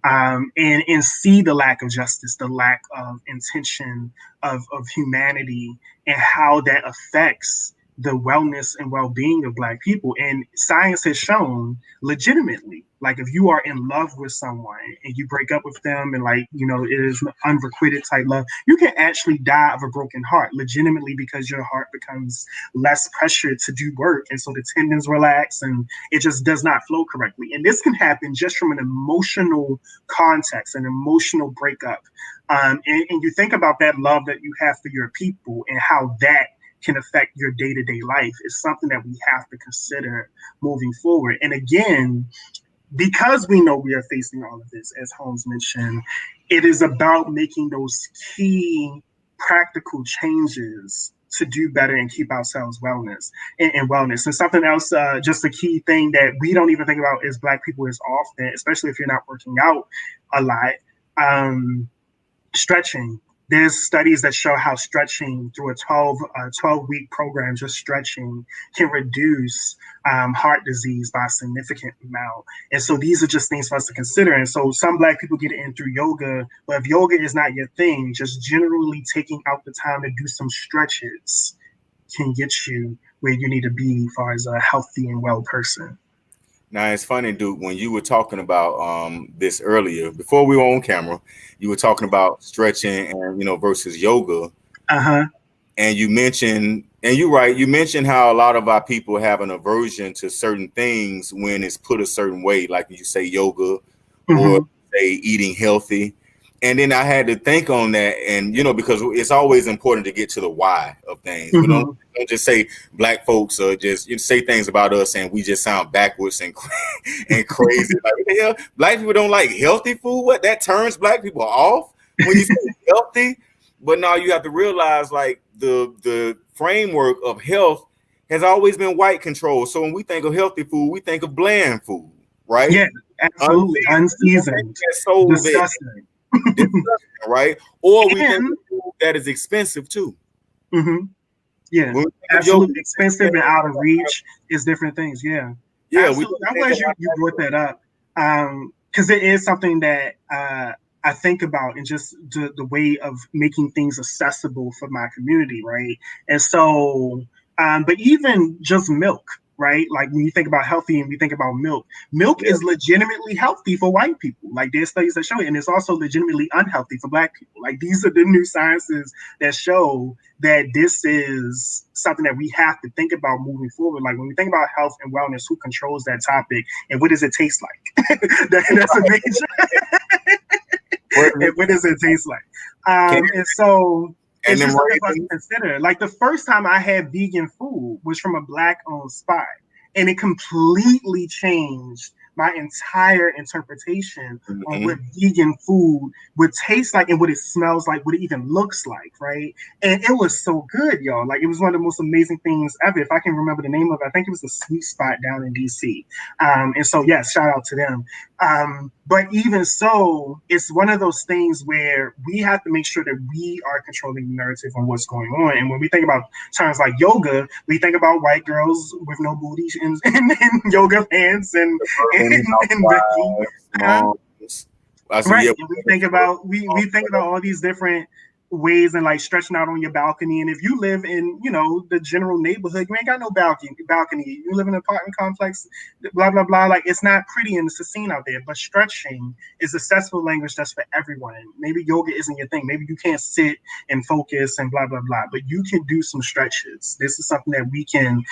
S1: and see the lack of justice, the lack of intention of humanity, and how that affects the wellness and well-being of Black people. And science has shown legitimately, like if you are in love with someone and you break up with them and like, you know, it is unrequited type love, you can actually die of a broken heart legitimately because your heart becomes less pressure to do work. And so the tendons relax and it just does not flow correctly. And this can happen just from an emotional context, an emotional breakup. And you think about that love that you have for your people and how that can affect your day-to-day life is something that we have to consider moving forward. And again, because we know we are facing all of this, as Holmes mentioned, it is about making those key practical changes to do better and keep ourselves wellness and wellness. And something else, just a key thing that we don't even think about as Black people as often, especially if you're not working out a lot, stretching. There's studies that show how stretching through a 12-week program, just stretching, can reduce heart disease by a significant amount. And so these are just things for us to consider. And so some Black people get it in through yoga, but if yoga is not your thing, just generally taking out the time to do some stretches can get you where you need to be as far as a healthy and well person.
S2: Now it's funny, Duke, when you were talking about this earlier, before we were on camera, you were talking about stretching and, you know, versus yoga. And you mentioned, and you're right, you mentioned how a lot of our people have an aversion to certain things when it's put a certain way, like you say yoga or say eating healthy. And then I had to think on that, and you know, because it's always important to get to the why of things. We don't just say Black folks or just say things about us and we just sound backwards and crazy. Like, what the hell? Black people don't like healthy food? What? That turns Black people off when you say healthy? But now you have to realize, like, the framework of health has always been white control. So when we think of healthy food, we think of bland food, right?
S1: Yeah, absolutely. Unseasoned. Disgusting.
S2: Right? Or we think that is expensive too.
S1: Yeah, absolutely. Expensive and out of reach is different things. Yeah, absolutely. I'm glad you brought that up because it is something that I think about, and just the way of making things accessible for my community, right? And so, but even just milk. Right? Like when you think about healthy and we think about milk is legitimately healthy for white people. Like there's studies that show it, and it's also legitimately unhealthy for Black people. Like these are the new sciences that show that this is something that we have to think about moving forward. Like when we think about health and wellness, who controls that topic and what does it taste like? That's a major. And what does it taste like? And so it's just something for us to consider. Like the first time I had vegan food was from a Black-owned spot, and it completely changed my entire interpretation on what vegan food would taste like and what it smells like, what it even looks like, right? And it was so good, y'all. Like it was one of the most amazing things ever. If I can remember the name of it, I think it was the Sweet Spot down in DC. And so, yes, shout out to them. But even so, it's one of those things where we have to make sure that we are controlling the narrative on what's going on. And when we think about terms like yoga, we think about white girls with no booties and yoga pants and right. And we think about all these different ways and like stretching out on your balcony. And if you live in, you know, the general neighborhood, you ain't got no balcony. You live in an apartment complex, blah, blah, blah. Like it's not pretty and it's a scene out there. But stretching is accessible language that's for everyone. And maybe yoga isn't your thing. Maybe you can't sit and focus and blah, blah, blah. But you can do some stretches. This is something that we can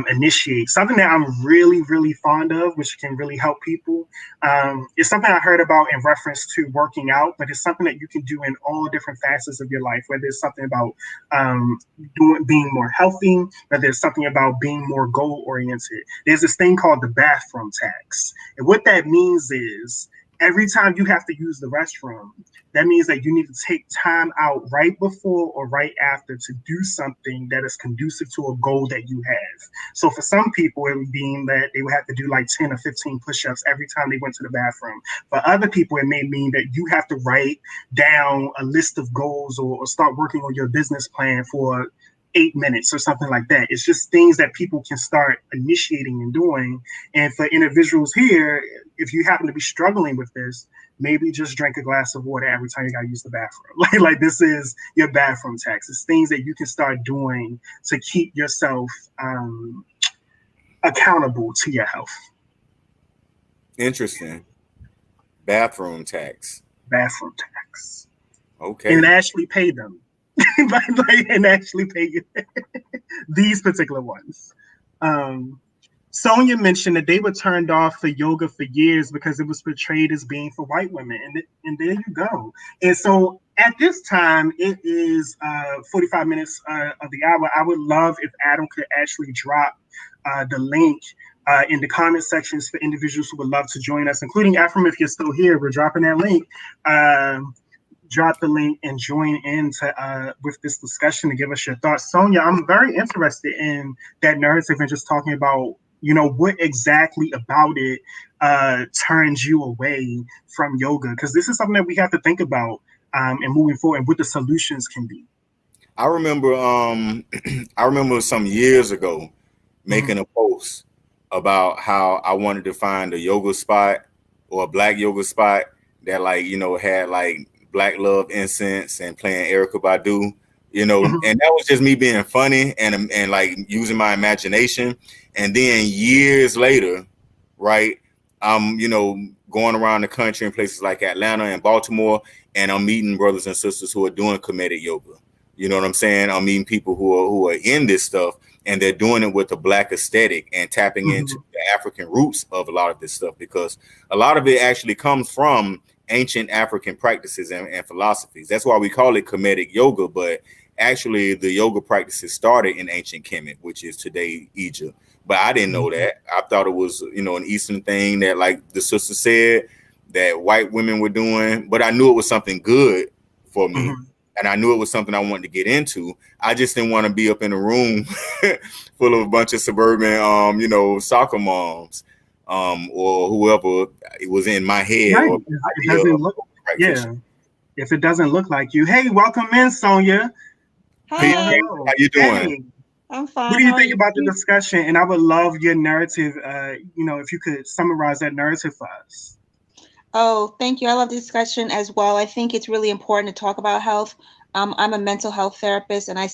S1: initiate. Something that I'm really, really fond of, which can really help people. It's something I heard about in reference to working out, but it's something that you can do in all different facets of your life, whether it's something about being more healthy, whether it's something about being more goal oriented. There's this thing called the bathroom tax. And what that means is every time you have to use the restroom, that means that you need to take time out right before or right after to do something that is conducive to a goal that you have. So for some people, it would mean that they would have to do like 10 or 15 push-ups every time they went to the bathroom. For other people, it may mean that you have to write down a list of goals or start working on your business plan for 8 minutes or something like that. It's just things that people can start initiating and doing. And for individuals here, if you happen to be struggling with this, maybe just drink a glass of water every time you gotta use the bathroom. Like this is your bathroom tax. It's things that you can start doing to keep yourself accountable to your health.
S2: Interesting. Bathroom tax.
S1: Bathroom tax.
S2: Okay.
S1: And actually pay them. And actually pay you these particular ones. Sonia mentioned that they were turned off for yoga for years because it was portrayed as being for white women, and there you go. And so at this time, it is 45 minutes of the hour. I would love if Adam could actually drop the link in the comment sections for individuals who would love to join us, including Ephraim. If you're still here, we're dropping that link. Drop the link and join in with this discussion and give us your thoughts. Sonia, I'm very interested in that narrative and just talking about, what exactly about it turns you away from yoga, because this is something that we have to think about and moving forward and what the solutions can be.
S2: I remember some years ago making a post about how I wanted to find a yoga spot or a black yoga spot that had like Black Love incense and playing Erykah Badu, and that was just me being funny and like using my imagination. And then years later, right, I'm going around the country in places like Atlanta and Baltimore, and I'm meeting brothers and sisters who are doing Kemetic yoga. You know what I'm saying? I'm meeting people who are in this stuff, and they're doing it with a black aesthetic and tapping into the African roots of a lot of this stuff, because a lot of it actually comes from ancient African practices and philosophies. That's why we call it Kemetic yoga, but actually the yoga practices started in ancient Kemet, which is today Egypt. But I didn't know that. I thought it was, an Eastern thing that, like the sister said, that white women were doing, but I knew it was something good for me. And I knew it was something I wanted to get into. I just didn't want to be up in a room full of a bunch of suburban, soccer moms, or whoever it was in my head.
S1: Right. It doesn't look, if it doesn't look like you. Hey, welcome in, Sonia.
S3: Hi.
S2: How you doing?
S1: Hey.
S3: I'm fine.
S1: What do you think about the discussion? And I would love your narrative, if you could summarize that narrative for us.
S3: Oh, thank you. I love the discussion as well. I think it's really important to talk about health. I'm a mental health therapist, and I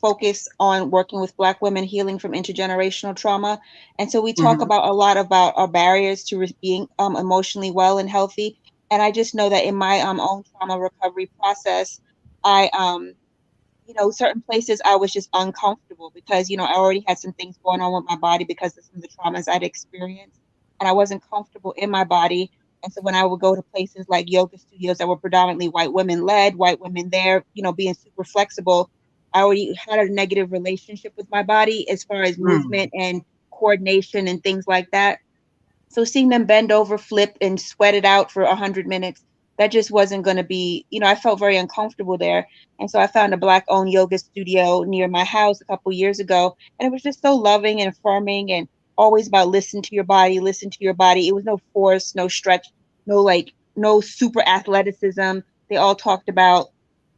S3: focus on working with Black women healing from intergenerational trauma. And so we talk about a lot about our barriers to being emotionally well and healthy. And I just know that in my own trauma recovery process, I certain places I was just uncomfortable because, I already had some things going on with my body because of some of the traumas I'd experienced, and I wasn't comfortable in my body. And so when I would go to places like yoga studios that were predominantly white women led, white women there, being super flexible, I already had a negative relationship with my body as far as movement and coordination and things like that. So seeing them bend over, flip, and sweat it out for 100 minutes, that just wasn't going to be, I felt very uncomfortable there. And so I found a Black-owned yoga studio near my house a couple years ago. And it was just so loving and affirming and always about listen to your body. It was no force, no stretch, no super athleticism. They all talked about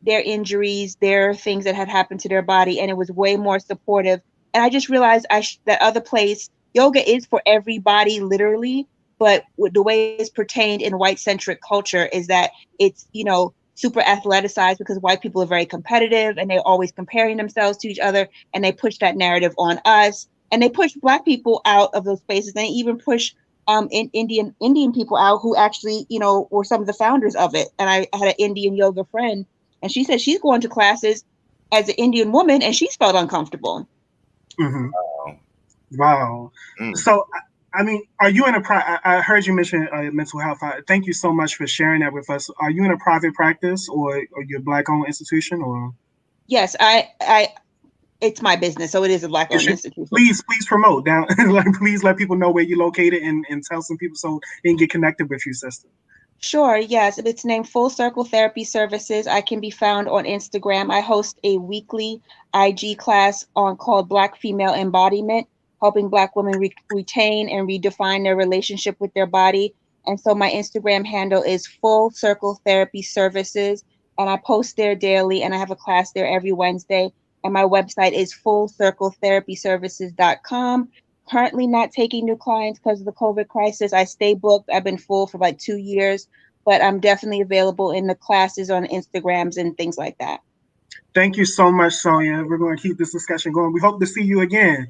S3: their injuries, their things that had happened to their body. And it was way more supportive. And I just realized that other place, yoga is for everybody, literally. But the way it's pertained in white-centric culture is that it's, super athleticized because white people are very competitive and they're always comparing themselves to each other. And they push that narrative on us. And they push Black people out of those spaces. And they even push Indian people out who actually, were some of the founders of it. And I had an Indian yoga friend, and she said she's going to classes as an Indian woman and she's felt uncomfortable.
S1: Wow. So, I mean, are you in I heard you mention mental health. Thank you so much for sharing that with us. Are you in a private practice or you're a Black-owned institution or?
S3: Yes, it's my business, so it is a Black-owned institution.
S1: Please promote down. Please let people know where you're located and tell some people so they can get connected with you, sister.
S3: Sure, yes. It's named Full Circle Therapy Services. I can be found on Instagram. I host a weekly IG class called Black Female Embodiment, helping Black women retain and redefine their relationship with their body. And so my Instagram handle is Full Circle Therapy Services, and I post there daily, and I have a class there every Wednesday. and my website is fullcircletherapyservices.com. Currently not taking new clients because of the COVID crisis. I stay booked. I've been full for like 2 years, but I'm definitely available in the classes on Instagrams and things like that.
S1: Thank you so much, Sonia. We're going to keep this discussion going. We hope to see you again.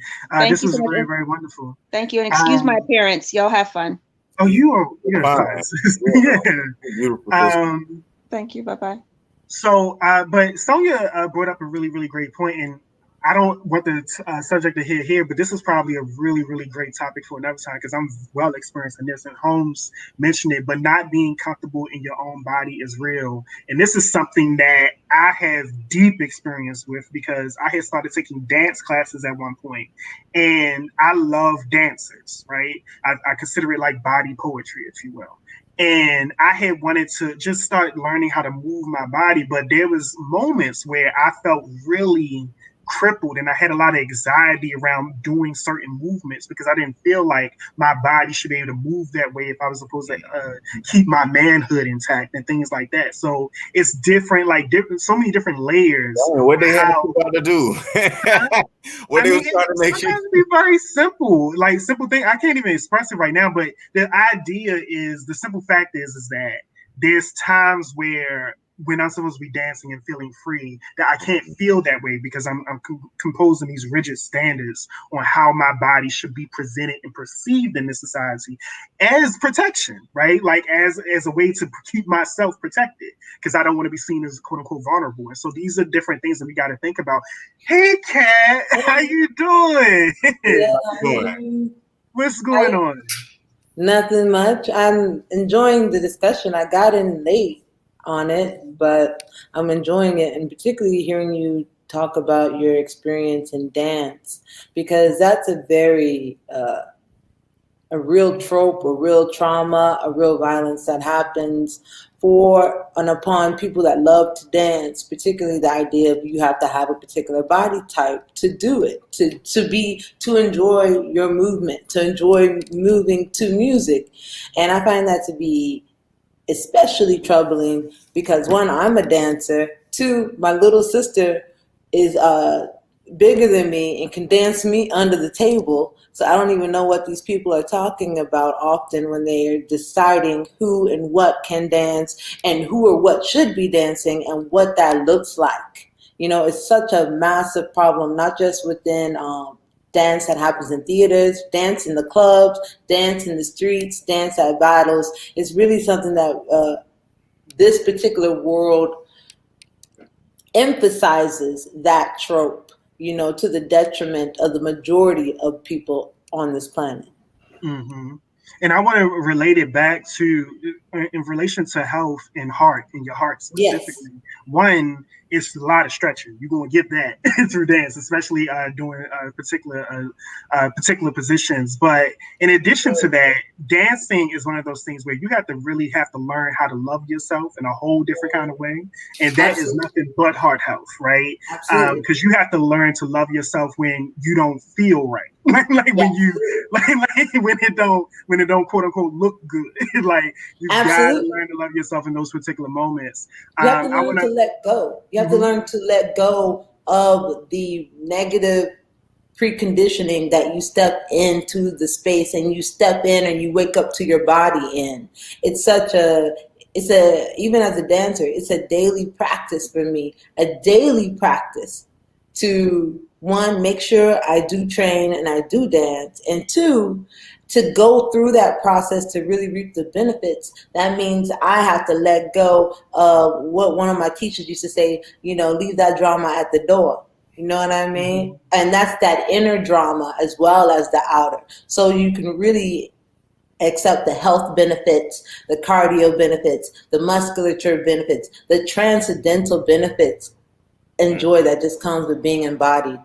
S1: This was very, very wonderful.
S3: Thank you. And excuse my appearance. Y'all have fun.
S1: Oh, you're fine. Yeah.
S2: Beautiful.
S3: Thank you. Bye-bye.
S1: So, but Sonia brought up a really, really great point, and I don't want the subject to hit here, but this is probably a really, really great topic for another time because I'm well experienced in this, and Holmes mentioned it, but not being comfortable in your own body is real. And this is something that I have deep experience with because I had started taking dance classes at one point, and I love dancers, right? I consider it like body poetry, if you will. And I had wanted to just start learning how to move my body, but there was moments where I felt really crippled and I had a lot of anxiety around doing certain movements because I didn't feel like my body should be able to move that way if I was supposed to keep my manhood intact and things like that. So it's different, like so many different layers.
S2: What they had to do. What they was trying to make you
S1: be very simple, like simple thing. I can't even express it right now, but the idea is the simple fact is that there's times where when I'm supposed to be dancing and feeling free, that I can't feel that way because I'm composing these rigid standards on how my body should be presented and perceived in this society as protection, right? Like as a way to keep myself protected because I don't want to be seen as quote unquote vulnerable. And so these are different things that we got to think about. Hey, Kat, how you doing?
S4: Yeah,
S1: What's going on?
S4: Nothing much. I'm enjoying the discussion. I got in late on it, but I'm enjoying it, and particularly hearing you talk about your experience in dance, because that's a very a real trope, a real trauma, a real violence that happens for and upon people that love to dance, particularly the idea of you have to have a particular body type to do it, to enjoy your movement, to enjoy moving to music. And I find that to be especially troubling because one, I'm a dancer. Two, my little sister is bigger than me and can dance me under the table. So I don't even know what these people are talking about often when they are deciding who and what can dance and who or what should be dancing and what that looks like. You know, it's such a massive problem, not just within dance that happens in theaters, dance in the clubs, dance in the streets, dance at battles. It's really something that this particular world emphasizes that trope, you know, to the detriment of the majority of people on this planet.
S1: Mm-hmm. And I want to relate it back to in relation to health and heart, and your heart specifically. Yes. One, it's a lot of stretching. You're going to get that through dance, especially doing particular positions. But in addition to that, dancing is one of those things where you really have to learn how to love yourself in a whole different kind of way. And that Absolutely. Is nothing but heart health, right? Because you have to learn to love yourself when you don't feel right. Like when you when it don't quote unquote look good. Like you gotta learn to love yourself in those particular moments.
S4: You have to learn to let go. You have to learn to let go of the negative preconditioning that you step into the space and you step in and you wake up to your body in. It's even as a dancer, it's a daily practice for me, a daily practice to one, make sure I do train and I do dance, and two, to go through that process to really reap the benefits. That means I have to let go of what one of my teachers used to say, you know, leave that drama at the door. You know what I mean? Mm-hmm. And that's that inner drama as well as the outer. So you can really accept the health benefits, the cardio benefits, the musculature benefits, the transcendental benefits, enjoy that just comes with being embodied.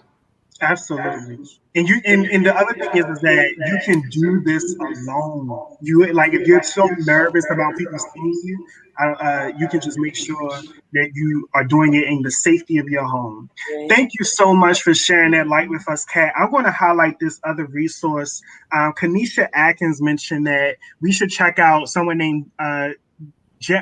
S1: Absolutely. And you and the other thing is that you can do this alone. You like if you're so nervous about people seeing you, you can just make sure that you are doing it in the safety of your home. Right. Thank you so much for sharing that light with us, Kat. I want to highlight this other resource. Kanisha Atkins mentioned that we should check out someone named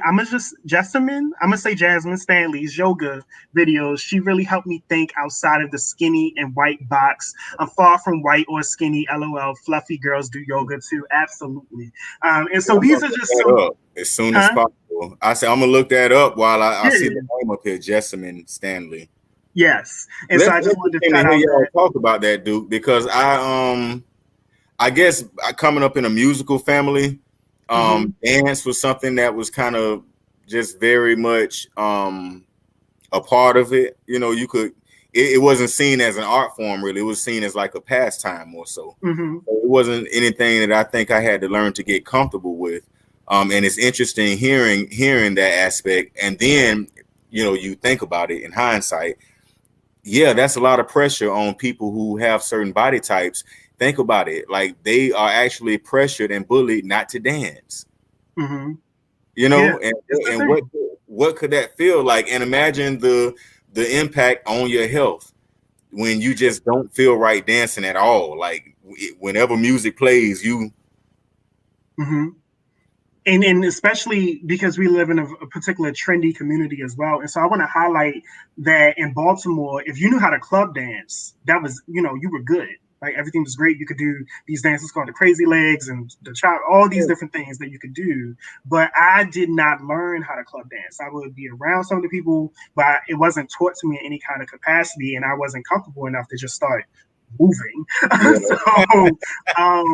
S1: I'm gonna just Jessamine. I'm gonna say Jasmine Stanley's yoga videos. She really helped me think outside of the skinny and white box. I'm far from white or skinny. LOL. Fluffy girls do yoga too. Absolutely. And so
S2: I'm
S1: these
S2: gonna
S1: are
S2: look
S1: just
S2: that
S1: some.
S2: up as soon as
S1: Huh?
S2: possible. I said I'm gonna look that up while I see
S1: Yeah.
S2: the name up here, Jessamine Stanley.
S1: Yes. And so
S2: Let's
S1: I just wanted to
S2: interesting
S1: shout
S2: to hear
S1: out
S2: y'all
S1: that.
S2: talk about that, Duke, because I guess coming up in a musical family,
S1: Mm-hmm.
S2: dance was something that was kind of just very much a part of it. You know, it wasn't seen as an art form really. It was seen as like a pastime more so.
S1: Mm-hmm.
S2: So it wasn't anything that I think I had to learn to get comfortable with. And it's interesting hearing that aspect. And then, you think about it in hindsight. Yeah, that's a lot of pressure on people who have certain body types. Think about it. Like they are actually pressured and bullied not to dance.
S1: Mm-hmm.
S2: You
S1: Yeah.
S2: know, and
S1: It's the
S2: and
S1: thing.
S2: what could that feel like? And imagine the impact on your health when you just don't feel right dancing at all. Like whenever music plays, you
S1: Mm-hmm. And especially because we live in a particular trendy community as well. And so I want to highlight that in Baltimore, if you knew how to club dance, that was, you were good. Like everything was great. You could do these dances called the crazy legs and the chop, all these different things that you could do. But I did not learn how to club dance. I would be around some of the people, but it wasn't taught to me in any kind of capacity. And I wasn't comfortable enough to just start moving.
S2: yeah.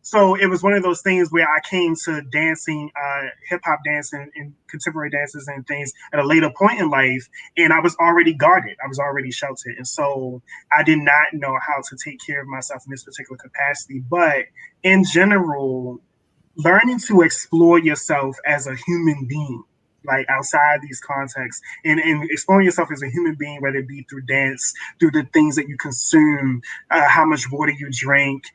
S1: So it was one of those things where I came to dancing, hip hop dancing and contemporary dances and things at a later point in life, and I was already guarded. I was already sheltered, and so I did not know how to take care of myself in this particular capacity. But in general, learning to explore yourself as a human being, like outside these contexts, and exploring yourself as a human being, whether it be through dance, through the things that you consume, how much water you drink,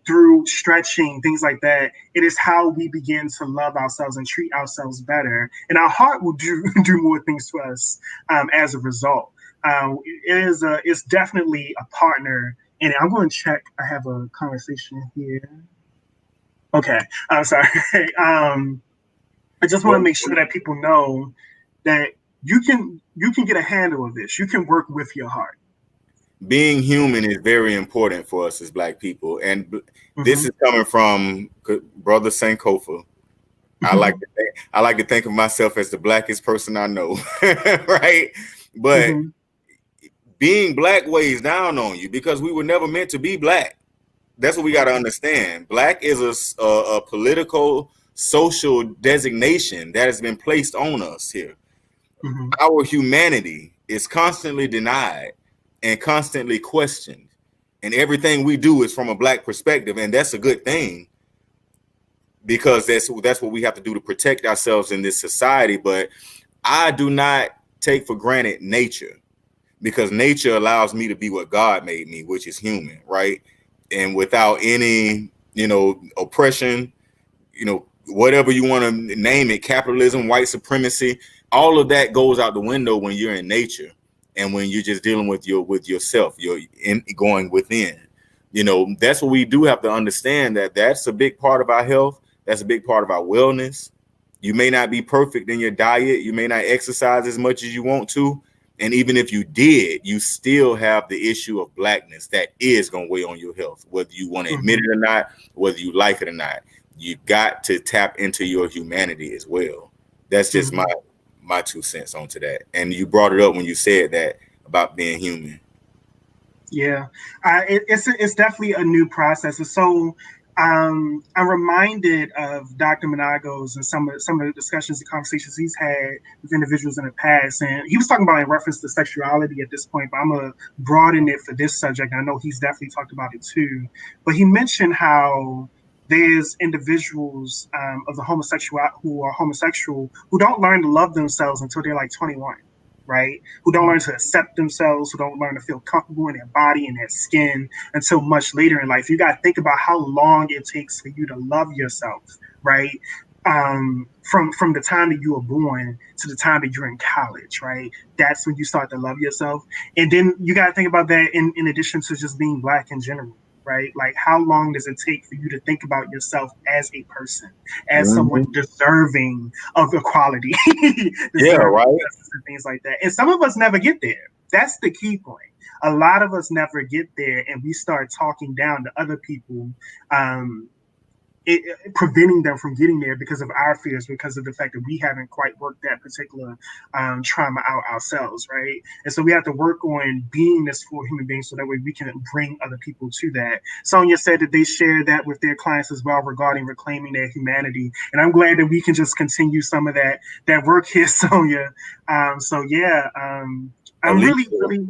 S1: through stretching, things like that. It is how we begin to love ourselves and treat ourselves better, and our heart will do do more things to us as a result. It's definitely a partner, and I'm going to check. I have a conversation here. Okay, I'm sorry. I just want to make sure that people know that you can get a handle of this. You can work with your heart.
S2: Being human is very important for us as Black people, and this
S1: Mm-hmm.
S2: is coming from Brother Sankofa. I like to think of myself as the blackest person I know, right? But
S1: Mm-hmm.
S2: being Black weighs down on you because we were never meant to be Black. That's what we got to understand. Black is a political, social designation that has been placed on us here.
S1: Mm-hmm.
S2: Our humanity is constantly denied and constantly questioned, and everything we do is from a Black perspective, and that's a good thing because that's what we have to do to protect ourselves in this society. But I do not take for granted nature because nature allows me to be what God made me, which is human, right? And without any, oppression, whatever you want to name it, capitalism, white supremacy, all of that goes out the window when you're in nature and when you're just dealing with yourself, you're going within. That's what we do have to understand, that that's a big part of our health. That's a big part of our wellness. You may not be perfect in your diet. You may not exercise as much as you want to. And even if you did, you still have the issue of Blackness that is going to weigh on your health, whether you want to admit it or not, whether you like it or not. You got to tap into your humanity as well. That's just my 2 cents onto that. And you brought it up when you said that about being human.
S1: Yeah, it's definitely a new process. And so I'm reminded of Dr. Monagos and some of the discussions and conversations he's had with individuals in the past. And he was talking about in reference to sexuality at this point, but I'm going to broaden it for this subject. I know he's definitely talked about it too. But he mentioned how there's individuals of the homosexual who are homosexual who don't learn to love themselves until they're like 21, right? Who don't learn to accept themselves, who don't learn to feel comfortable in their body and their skin until much later in life. You got to think about how long it takes for you to love yourself, right? From the time that you were born to the time that you're in college, right? That's when you start to love yourself. And then you got to think about that in addition to just being Black in general, right? Like, how long does it take for you to think about yourself as a person, as someone
S2: Mhm.
S1: deserving of equality,
S2: Yeah,
S1: deserving
S2: right.
S1: justice and things like that? And some of us never get there. That's the key point. A lot of us never get there, and we start talking down to other people, um, preventing them from getting there because of our fears, because of the fact that we haven't quite worked that particular trauma out ourselves, right? And so we have to work on being this full human being so that way we can bring other people to that. Sonia said that they share that with their clients as well regarding reclaiming their humanity, and I'm glad that we can just continue some of that work here, Sonia. So yeah, I'm
S2: Alicia,
S1: really.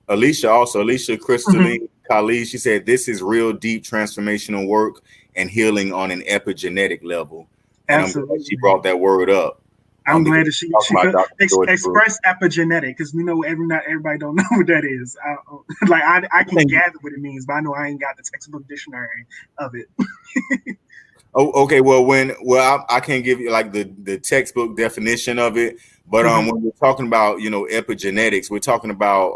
S2: Alicia
S1: Mhm.
S2: Crystalline Khalid, she said this is real deep transformational work and healing on an epigenetic level. And I'm glad she
S1: Absolutely.
S2: brought that word up.
S1: I'm
S2: Because
S1: glad that she
S2: talking about
S1: could
S2: Dr. George Bush.
S1: express epigenetic, because we know not everybody don't know what that is. Like I
S2: I
S1: can
S2: think,
S1: gather what it means, but I know I ain't got the textbook dictionary of it.
S2: oh, okay, I can't give you like the textbook definition of it, but
S1: Mhm.
S2: when we're talking about epigenetics, we're talking about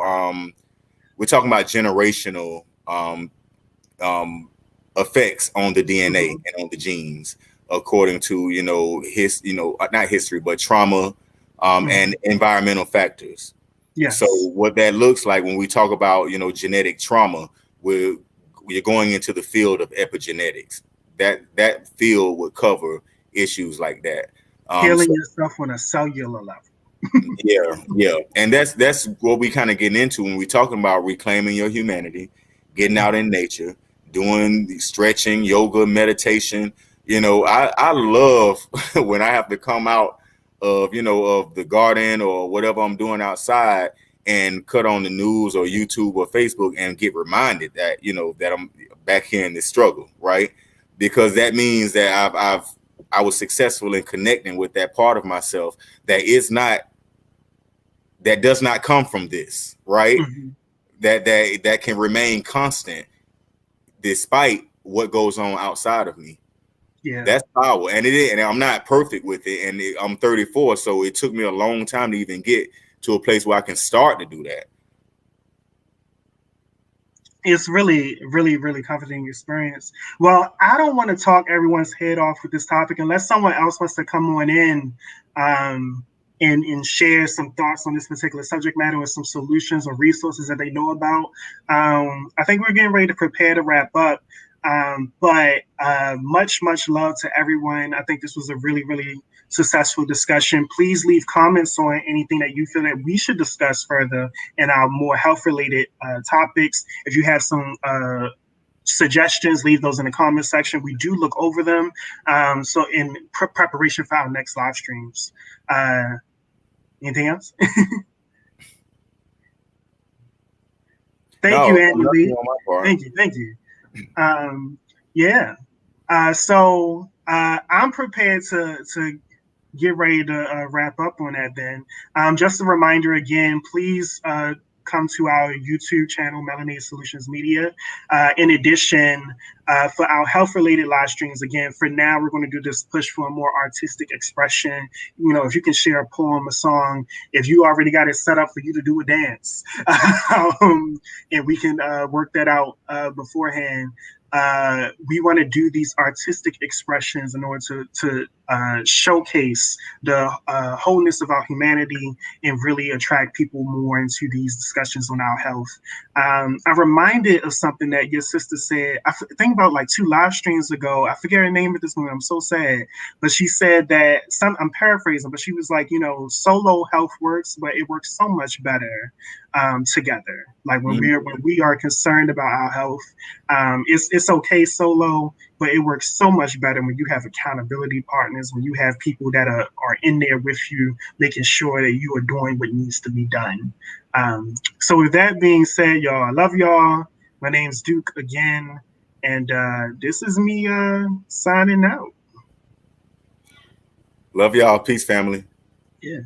S2: generational um, effects on the DNA
S1: Mhm.
S2: and on the genes, according to not history, but trauma
S1: Mhm.
S2: and environmental factors. So
S1: Yes.
S2: what that looks like when we talk about genetic trauma, we're going into the field of epigenetics. That field would cover issues like that.
S1: Healing
S2: So
S1: yourself on a cellular level.
S2: yeah, and that's what we kind of get into when we're talking about reclaiming your humanity, getting out in nature, doing the stretching, yoga, meditation. I love when I have to come out of the garden or whatever I'm doing outside and cut on the news or YouTube or Facebook and get reminded that that I'm back here in this struggle, right? Because that means that I was successful in connecting with that part of myself that does not come from this, right?
S1: Mhm.
S2: That can remain constant despite what goes on outside of me.
S1: Yeah.
S2: That's power, and it is. And I'm not perfect with it, and I'm 34, so it took me a long time to even get to a place where I can start to do that.
S1: It's really, really, really comforting experience. Well, I don't want to talk everyone's head off with this topic unless someone else wants to come on in um, and share some thoughts on this particular subject matter or some solutions or resources that they know about. I think we're getting ready to prepare to wrap up. But much, much love to everyone. I think this was a really, really successful discussion. Please leave comments on anything that you feel that we should discuss further in our more health related topics. If you have some suggestions, leave those in the comment section. We do look over them. So in preparation for our next live streams. Anything else? Thank you,
S2: No,
S1: Andy
S2: nothing
S1: Lee.
S2: on my part.
S1: Thank you. Thank you. Yeah. So I'm prepared to get ready to wrap up on that then. Just a reminder again, please come to our YouTube channel, Melanated Solutions Media. In addition, for our health related live streams, again, for now, we're going to do this push for a more artistic expression. If you can share a poem, a song, if you already got it set up for you to do a dance, and we can work that out beforehand. We want to do these artistic expressions in order to showcase the wholeness of our humanity and really attract people more into these discussions on our health. I'm reminded of something that your sister said. I think about like 2 live streams ago. I forget her name at this moment. I'm so sad, but she said that I'm paraphrasing, but she was like, solo health works, but it works so much better together. Like when we are concerned about our health, it's okay solo, but it works so much better when you have accountability partners, when you have people that are in there with you, making sure that you are doing what needs to be done. So with that being said, y'all, I love y'all. My name's Duke again, and this is me signing out.
S2: Love y'all. Peace, family.
S1: Yeah.